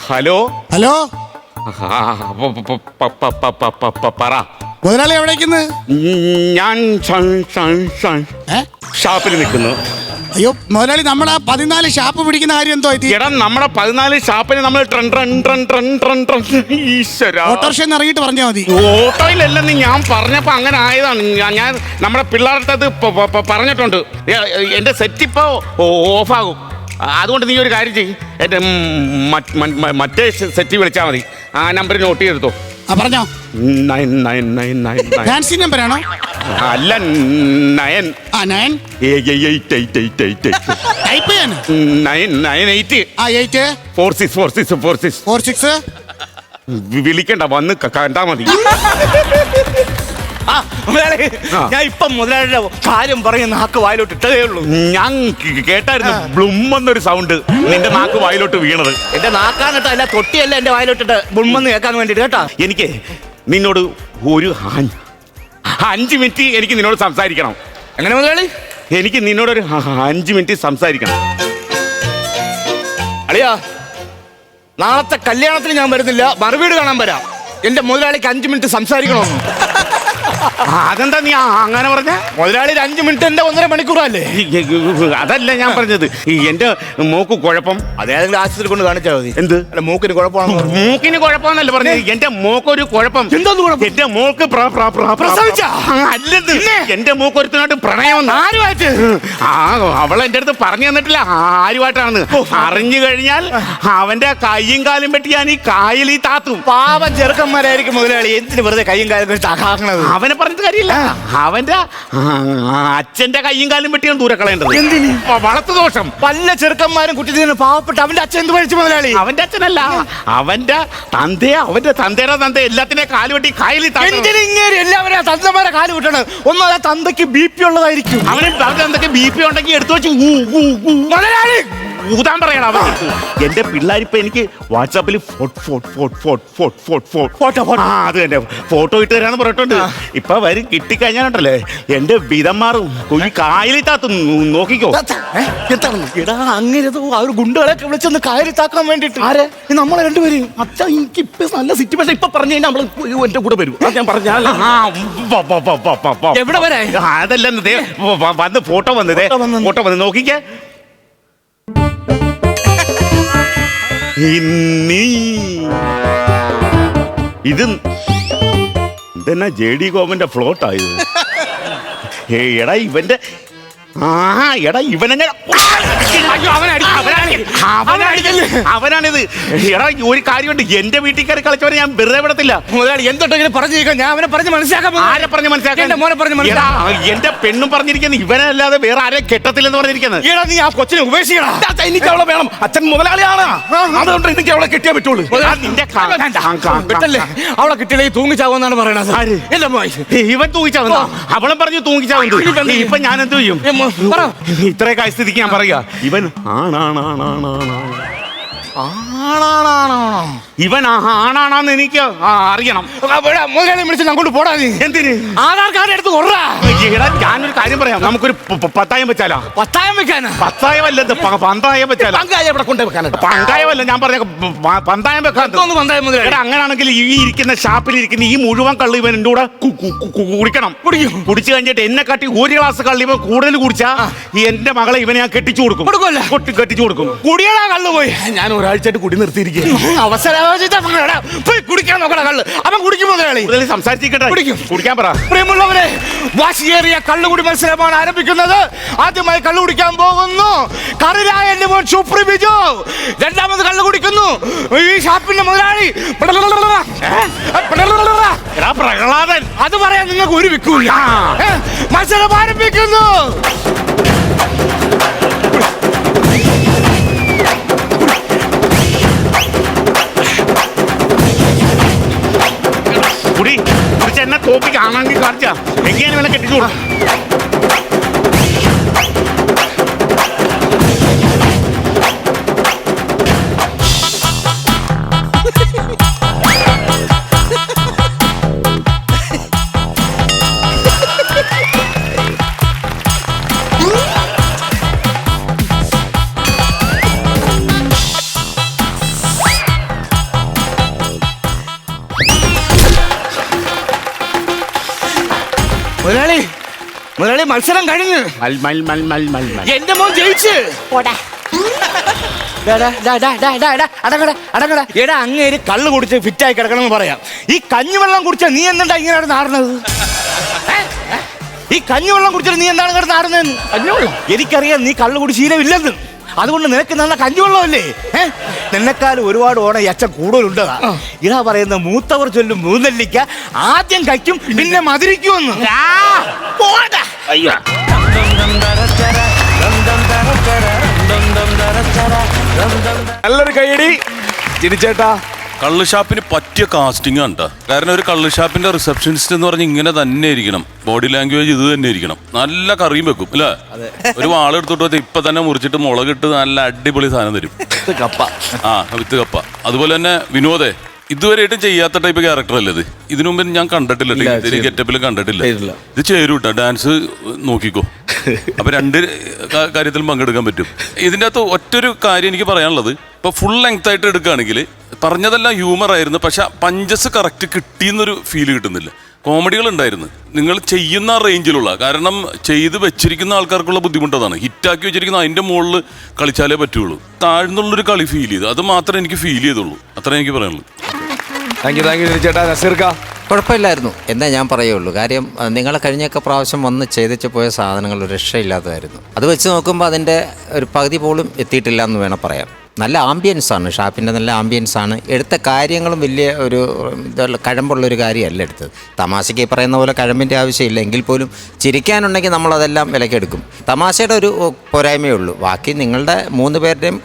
ഹലോ പറ. മുതലാളി എവിടേക്കുന്ന്? ഞാൻ ഷാപ്പിൽ നിൽക്കുന്നു. അയ്യോ മുതലാളി, നമ്മളെ 14 ഷാപ്പ് പിടിക്കുന്ന കാര്യം എന്തോ ആയി? എടാ, നമ്മുടെ 14 ഷാപ്പിന് നമ്മൾ ഓട്ടോറിക്ഷ ഇറങ്ങിയിട്ട് പറഞ്ഞാൽ മതി. ഓട്ടോയിലല്ലെന്ന് ഞാൻ പറഞ്ഞപ്പോ അങ്ങനെ ആയതാണ്. ഞാൻ നമ്മുടെ പിള്ളേരുടെ അടുത്ത് പറഞ്ഞിട്ടുണ്ട്, എന്റെ സെറ്റ് ഇപ്പോ ഓഫാകും. അതുകൊണ്ട് നീ ഒരു കാര്യം ചെയ്യ്, എന്റെ മറ്റേ സെറ്റ് വിളിച്ചാൽ മതി. ആ നമ്പർ നോട്ട് ചെയ്തെടുത്തോ. പറഞ്ഞോ. 999999. ഫാൻസി നമ്പറാണോ? അല്ല 9. 9 8 ടൈപ്പ് ചെയ്യാൻ. 998 8 46 46 വിളിക്കണ്ട, വന്ന് കണ്ടാ മതി. ഞാൻ ഇപ്പം മുതലാളിയുടെ കാര്യം പറയുന്ന നാക്ക് വായിലോട്ട് ഇട്ടതേ ഉള്ളൂ. ഞാൻ കേട്ടായിരുന്നു ബ്ലും എന്നൊരു സൗണ്ട് നിന്റെ നാക്ക് വായിലോട്ട് വീണത്. എന്റെ നാക്കാനിട്ട് അല്ല, തൊട്ടിയല്ല എന്റെ വായിലോട്ടിട്ട് ബുൾമെന്ന് കേൾക്കാൻ വേണ്ടിട്ട് കേട്ടാ. എനിക്ക് നിന്നോട് ഒരു 5 മിനിറ്റ് എനിക്ക് നിന്നോട് സംസാരിക്കണം. എങ്ങനെ മുതലാളി? എനിക്ക് നിന്നോടൊരു 5 മിനിറ്റ് സംസാരിക്കണം. അളിയാ, നാളത്തെ കല്യാണത്തിന് ഞാൻ വരുന്നില്ല, മറുവീട് കാണാൻ വരാം. എന്റെ മുതലാളിക്ക് 5 മിനിറ്റ് സംസാരിക്കണമെന്ന്. അതെന്താ നീ അങ്ങനെ പറഞ്ഞ? മുതലാളി 5 മിനിറ്റ് എന്റെ 1.5 മണിക്കൂറല്ലേ? അതല്ല ഞാൻ പറഞ്ഞത്. എന്റെ മൂക്ക് കുഴപ്പം. അതേതെങ്കിലും ആശുപത്രി കൊണ്ട് കാണിച്ചാൽ മതി. എന്ത്? അല്ല, മൂക്കിന് കുഴപ്പമാണോ? മൂക്കിന് കുഴപ്പമെന്നല്ല പറഞ്ഞത്. എന്റെ മൂക്കൊരു കുഴപ്പം. എന്തോന്ന് കുഴപ്പം? എന്റെ മൂക്ക് പ്രസവിച്ചാ? അല്ലെന്ന്. എന്റെ മൂക്കൊരുത്തനായിട്ട് പ്രണയം. ആരുമായിട്ട്? അവൾ എന്റെ അടുത്ത് പറഞ്ഞു തന്നിട്ടില്ല ആരുമായിട്ടാണെന്ന്. അറിഞ്ഞു കഴിഞ്ഞാൽ അവന്റെ കയ്യും കാലും വെട്ടി ഞാൻ ഈ കായലിൽ താത്തും. പാവം ചെറുക്കന്മാരായിരിക്കും മുതലാളി. എന്തിന് വെറുതെ കയ്യും കാലും താക്കണത്? അവനെ പറഞ്ഞിട്ട് കാര്യമില്ല. അവന്റെ അച്ഛന്റെ കയ്യും കാലും വെട്ടിയാണ് ദൂരെ കളയേണ്ടത്. എന്തിന്? വളർത്തു ദോഷം. പല ചെറുക്കന്മാരും കുട്ടി പാവപ്പെട്ട അവന്റെ അച്ഛൻ എന്ത് പഠിച്ചു മുതലാളി? അവന്റെ അച്ഛനല്ല, അവന്റെ തന്തയെ, അവന്റെ തന്തയുടെ തന്ത എല്ലാത്തിനെ കാല് വെട്ടി കായലിൽ എന്തിന് ഇങ്ങനെ എല്ലാവരും തന്തമാരെ കാല് വിട്ടണ്? ഒന്നും ആ തന്തയ്ക്ക് BP ഉള്ളതായിരിക്കും. അവന് അവന്റെ തന്തയ്ക്ക് BP ഉണ്ടെങ്കിൽ എടുത്തു വെച്ച് മുതലാളി ഊതാൻ പറയണം അവൻ. എന്റെ പിള്ളേരിപ്പൊ എനിക്ക് വാട്സാപ്പിൽ അത് തന്നെ ഫോട്ടോ ഇട്ട് തരാന്ന് പറഞ്ഞിട്ടുണ്ട്. ഇപ്പൊ വരും, കിട്ടിക്കഴിഞ്ഞാലുണ്ടല്ലേ എന്റെ വിധം മാറും. കുഴി കായലിൽ താത്തും, നോക്കിക്കോ. എടാ, അങ്ങനെ ഒരു ഗുണ്ടകളൊക്കെ വിളിച്ചൊന്ന് കായലിൽ താക്കാൻ വേണ്ടിട്ട്. ആരെ? നമ്മളെ രണ്ടുപേരും. അച്ഛാ, എനിക്ക് ഇപ്പൊ നല്ല സിറ്റുവേഷൻ ഇപ്പൊ പറഞ്ഞു കഴിഞ്ഞാൽ നമ്മള് എന്റെ കൂടെ വരും. അത് ഞാൻ പറഞ്ഞാൽ എവിടെ വരാ? അതല്ല വന്ന് ഫോട്ടോ വന്ന് നോക്കിക്കേ. ഇത് ഇതെന്നാ JD ഗോവന്റെ ഫ്ലോട്ടായത്? എടാ ഇവന്റെ എടാ ഇവനെന്നെ അവനാണിത്. എടാ ഒരു കാര്യമുണ്ട്, എന്റെ വീട്ടിൽ കയറി കളിച്ചവരെ ഞാൻ വെറുതെ വിടത്തില്ല. മുതലാളി എന്തൊട്ടെങ്കിലും പറഞ്ഞു ഞാൻ അവനെ പറഞ്ഞ് മനസ്സിലാക്കാൻ. ആരെ പറഞ്ഞ് മനസ്സിലാക്കാൻ? എന്റെ മോനെ പറഞ്ഞ് മനസ്സിലാക്കാൻ. എന്റെ പെണ്ണും പറഞ്ഞിരിക്കുന്നത് ഇവനല്ലാതെ വേറെ ആരെ കെട്ടത്തില്ലെന്ന് പറഞ്ഞിരിക്കുന്നത്. എടാ, നീ ആ കൊച്ചിനെ ഉപേക്ഷിക്കണം. എനിക്ക് അവളെ വേണം. അച്ഛൻ മുതലാളിയാണ്, അതുകൊണ്ട് എനിക്ക് അവളെ കിട്ടിയേ പറ്റുള്ളൂ. നിന്റെ കിട്ടല്ലേ? അവളെ കിട്ടിയില്ലേ തൂങ്ങിച്ചാവുമെന്നാണ് പറയണത്. എന്റെ മോൻ ഇവൻ തൂങ്ങിച്ചാവുന്ന, അവളും പറഞ്ഞു തൂങ്ങിച്ചാവുന്നു. ഇപ്പൊ ഞാൻ എന്ത് ചെയ്യും? ഇത്രയൊക്കെ സ്ഥിതിക്ക് ഞാൻ പറയാ, ഇവൻ ഇവൻ ആണാണെന്ന് എനിക്ക് അറിയണം. മുതലാളി വിളിച്ച് അങ്ങോട്ട് പോടാ. നീ എന്തിന്? ആധാർ കാർഡ് എടുത്ത് കൊറാ. ഞാനൊരു കാര്യം പറയാം, നമുക്കൊരു പത്തായം വെച്ചാലോ? പത്തായം വെക്കാനാ? പത്തായമല്ല, പന്തായം വെച്ചാലോ? പങ്കായ ഇവിടെ കൊണ്ടു വെക്കാനായിട്ട്. പങ്കായമല്ല, ഞാൻ പറഞ്ഞ പന്തായം വെക്കാൻ. അങ്ങനെയാണെങ്കിൽ ഈ ഇരിക്കുന്ന ഷാപ്പിലിരിക്കുന്ന ഈ മുഴുവൻ കള്ളി ഇവൻ എന്റെ കൂടെ കുടിക്കണം. കുടിച്ചു കഴിഞ്ഞിട്ട് എന്നെ കാട്ടി 1 ഗ്ലാസ് കള്ളി ഇവൻ കൂടുതൽ കുടിച്ചാ എന്റെ മകളെ ഇവനെ ഞാൻ കെട്ടിച്ചു കൊടുക്കും. കെട്ടിച്ചു കൊടുക്കും. കുടിയടാ കള്ളു പോയി. ഞാൻ ഒരാഴ്ചയായിട്ട് കുടി നിർത്തിയിരിക്കും. പോയി കുടിക്കാൻ നോക്കണ കള്ള് അവൻ കുടിക്കും. മുതലാളി സംസാരിച്ചിട്ടെ കുടിക്കാൻ പറ. പ്രിയമുള്ളവരെ, വാശിയേറിയ കള്ളുകുടി മത്സരമാണ് ആരംഭിക്കുന്നത്. ആദ്യമായി കള്ളു കുടിക്കാൻ പോകുന്നു കറിരായന്റെ മോൻ സുപ്രി ബിജു. രണ്ടാമത് കള്ളു കുടിക്കുന്നു ഈ ഷാപ്പിന്റെ മുതലാളി പ്രഹ്ലാദൻ. അത് പറയാൻ നിങ്ങൾക്ക് ഒരു വിക്കൂല. മത്സരം ആരംഭിക്കുന്നു. കുടിച്ച് എന്നെ തോപ്പി കാണാമെങ്കിൽ കാണിച്ചാ എങ്ങനെയാണ് ഇവനെ കെട്ടിച്ചു കൊടുക്കും. മുതലാളി, മുതലാളി മത്സരം കഴിഞ്ഞു. എന്റെ മോൻ ജയിച്ച്. എടാ, അങ്ങേര് കള്ളു കുടിച്ച് ഫിറ്റായി കിടക്കണമെന്ന് പറയാം. ഈ കഞ്ഞിവെള്ളം കുടിച്ച നീ എന്താ ഇങ്ങനെ നാടുന്നത്? ഈ കഞ്ഞിവെള്ളം കുടിച്ചിട്ട് നീ എന്താണ് കിടന്ന് നാടുന്നത്? എനിക്കറിയാം നീ കള്ളു കുടി ശീലമില്ലെന്ന്. അതുകൊണ്ട് നിനക്ക് നല്ല കഞ്ഞുവെള്ളമല്ലേ? നിന്നെക്കാൾ ഒരുപാട് ഓണം ഈ അച്ഛൻ കൂടുതലുണ്ട്. ഇതാ പറയുന്ന മൂത്തവർ ചൊല്ലും മൂന്നെല്ലിക്ക ആദ്യം കഴിക്കും പിന്നെ മധുരിക്കുമെന്ന്. അയ്യോ നല്ലൊരു കൈയടി ചിരിച്ചേട്ടാ. കള്ള് ഷാപ്പിന് പറ്റിയ കാസ്റ്റിംഗ് ആണ് ട്ടോ. കാരണം ഒരു കള്ള് ഷാപ്പിന്റെ റിസപ്ഷനിസ്റ്റ് എന്ന് പറഞ്ഞാൽ ഇങ്ങനെ തന്നെ ഇരിക്കണം, ബോഡി ലാംഗ്വേജ് ഇത് തന്നെ ഇരിക്കണം, നല്ല കറിയും വെക്കും അല്ലേ? ഒരു വാളെടുത്തിട്ട് ഇപ്പൊ തന്നെ മുറിച്ചിട്ട് മുളകിട്ട് നല്ല അടിപൊളി സാധനം തരും. കപ്പ. ആ വിത്ത് കപ്പ. അതുപോലെ തന്നെ വിനോദേ ഇതുവരെയായിട്ടും ചെയ്യാത്ത ടൈപ്പ് ക്യാരക്ടർ അല്ലേ ഇത്? ഇതിനു മുമ്പ് ഞാൻ കണ്ടിട്ടില്ല, ഗെറ്റപ്പിൽ കണ്ടിട്ടില്ല. ഇത് ചേരൂട്ടാ, ഡാൻസ് നോക്കിക്കോ. അപ്പൊ രണ്ട് കാര്യത്തിലും പങ്കെടുക്കാൻ പറ്റും. ഇതിൻ്റെ അകത്ത് ഒറ്റൊരു കാര്യം എനിക്ക് പറയാനുള്ളത്, ഇപ്പൊ ഫുൾ ലെങ്ത് ആയിട്ട് എടുക്കുകയാണെങ്കിൽ പറഞ്ഞതെല്ലാം ഹ്യൂമർ ആയിരുന്നു, പക്ഷെ പഞ്ചസ് കറക്റ്റ് കിട്ടിയെന്നൊരു ഫീല് കിട്ടുന്നില്ല. കോമഡികൾ ഉണ്ടായിരുന്നു, നിങ്ങൾ ചെയ്യുന്ന റേഞ്ചിലുള്ള, കാരണം ചെയ്ത് വെച്ചിരിക്കുന്ന ആൾക്കാർക്കുള്ള ബുദ്ധിമുട്ടതാണ്. ഹിറ്റാക്കി വെച്ചിരിക്കുന്ന അതിൻ്റെ മുകളിൽ കളിച്ചാലേ പറ്റുള്ളൂ. താഴ്ന്നുള്ളൊരു കളി ഫീൽ ചെയ്തു, അത് മാത്രമേ എനിക്ക് ഫീൽ ചെയ്തുള്ളൂ. അത്രേ എനിക്ക് പറയാനുള്ളൂ. താങ്ക് യു ചേട്ടാ. നസീർക്ക കുഴപ്പമില്ലായിരുന്നു എന്നേ ഞാൻ പറയുള്ളൂ. കാര്യം നിങ്ങളെ കഴിഞ്ഞൊക്കെ പ്രാവശ്യം വന്ന് ചെയ്തിച്ച് പോയ സാധനങ്ങൾ ഒരു രക്ഷയില്ലാത്തതായിരുന്നു. അത് വെച്ച് നോക്കുമ്പോൾ അതിൻ്റെ ഒരു പകുതി പോലും എത്തിയിട്ടില്ല എന്ന് വേണം പറയാം. നല്ല ആംബിയൻസാണ്, ഷാപ്പിൻ്റെ നല്ല ആംബിയൻസാണ്. എടുത്ത കാര്യങ്ങളും വലിയ ഒരു കഴമ്പുള്ളൊരു കാര്യമല്ല എടുത്തത്. തമാശയ്ക്ക് ഈ പറയുന്ന പോലെ കഴമ്പിൻ്റെ ആവശ്യമില്ല, എങ്കിൽ പോലും ചിരിക്കാനുണ്ടെങ്കിൽ നമ്മളതെല്ലാം വിലക്കെടുക്കും. തമാശയുടെ ഒരു പോരായ്മയേ ഉള്ളൂ. ബാക്കി നിങ്ങളുടെ 3 പേരുടെയും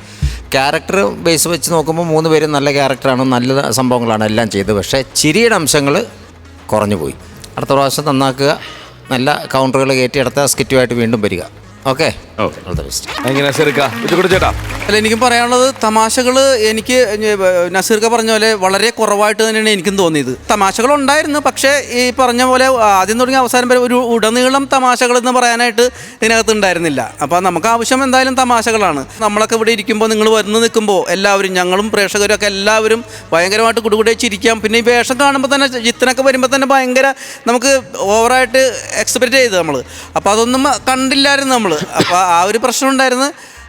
ക്യാരക്ടർ ബേസ് വെച്ച് നോക്കുമ്പോൾ 3 പേരും നല്ല ക്യാരക്ടറാണ്, നല്ല സംഭവങ്ങളാണ് എല്ലാം ചെയ്തത്. പക്ഷേ ചിരിയുടെ അംശങ്ങൾ കുറഞ്ഞു പോയി. അടുത്ത പ്രാവശ്യം നന്നാക്കുക, നല്ല കൗണ്ടറുകൾ കയറ്റി അടുത്ത സ്കിറ്റുമായിട്ട് വീണ്ടും വരിക. Okay, all the best. ചേട്ടാ അല്ല, എനിക്കും പറയാനുള്ളത് തമാശകൾ എനിക്ക് നസീർക്ക പറഞ്ഞ പോലെ വളരെ കുറവായിട്ട് തന്നെയാണ് എനിക്കും തോന്നിയത്. തമാശകൾ ഉണ്ടായിരുന്നു, പക്ഷേ ഈ പറഞ്ഞ പോലെ ആദ്യം തുടങ്ങി അവസാനം വരെ ഒരു ഉടനീളം തമാശകൾ എന്ന് പറയാനായിട്ട് ഇതിനകത്ത് ഉണ്ടായിരുന്നില്ല. അപ്പോൾ നമുക്ക് ആവശ്യം എന്തായാലും തമാശകളാണ്. നമ്മളൊക്കെ ഇവിടെ ഇരിക്കുമ്പോൾ, നിങ്ങൾ വന്ന് നിൽക്കുമ്പോൾ എല്ലാവരും, ഞങ്ങളും പ്രേക്ഷകരൊക്കെ എല്ലാവരും ഭയങ്കരമായിട്ട് കുടുകൂടെ ചിരിക്കാം. പിന്നെ ഈ വേഷം കാണുമ്പോൾ തന്നെ, ചിത്രനൊക്കെ വരുമ്പോൾ തന്നെ ഭയങ്കര നമുക്ക് ഓവറായിട്ട് എക്സ്പെക്റ്റ് ചെയ്ത് നമ്മൾ. അപ്പോൾ അതൊന്നും കണ്ടില്ലായിരുന്നു നമ്മൾ. അപ്പോൾ ആ ഒരു പ്രശ്നം ഉണ്ടായിരുന്നു.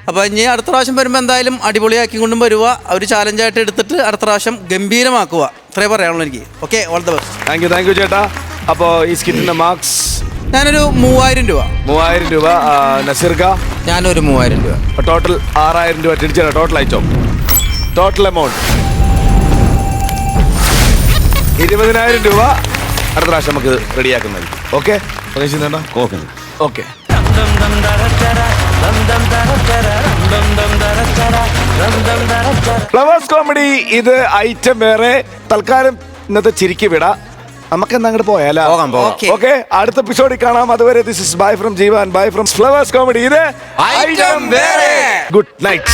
അപ്പോൾ ഇനി അടുത്ത പ്രാവശ്യം വരുമ്പോൾ എന്തായാലും അടിപൊളിയാക്കി കൊണ്ടും വരിക, ഒരു ചാലഞ്ചായിട്ട് എടുത്തിട്ട് അടുത്ത പ്രാവശ്യം ഗംഭീരമാക്കുക. ഇത്രേ പറയാനുള്ളൂ എനിക്ക്. Okay, all the best. Thank you ചേട്ടാ. അപ്പോൾ ഈ സ്കിറ്റിന്റെ മാർക്സ് ഞാനൊരു 3000 രൂപ. 3000 രൂപ. നസീർക്ക ഞാനൊരു 3000 രൂപ. ടോട്ടൽ 6000 രൂപ. തിരിച്ചാണ് ടോട്ടൽ അയച്ചോ. ടോട്ടൽ എമൗണ്ട് 20,000 രൂപ. അടുത്ത പ്രാവശ്യം നമുക്ക് റെഡിയാക്കുന്നത്. Okay okay. ഫ്ലവേഴ്സ് കോമഡി ഇത് ഐറ്റം വേറെ. തൽക്കാലം ഇന്നത്തെ ചിരിക്ക് വിട. നമുക്ക് എന്നാ അങ്ങോട്ട് പോയാലോ? ഓക്കെ, അടുത്ത എപ്പിസോഡിൽ കാണാം. അതുവരെ this is bye from Jeevan, bye from flowers comedy. ഇത് ഐറ്റം വേറെ. Good night.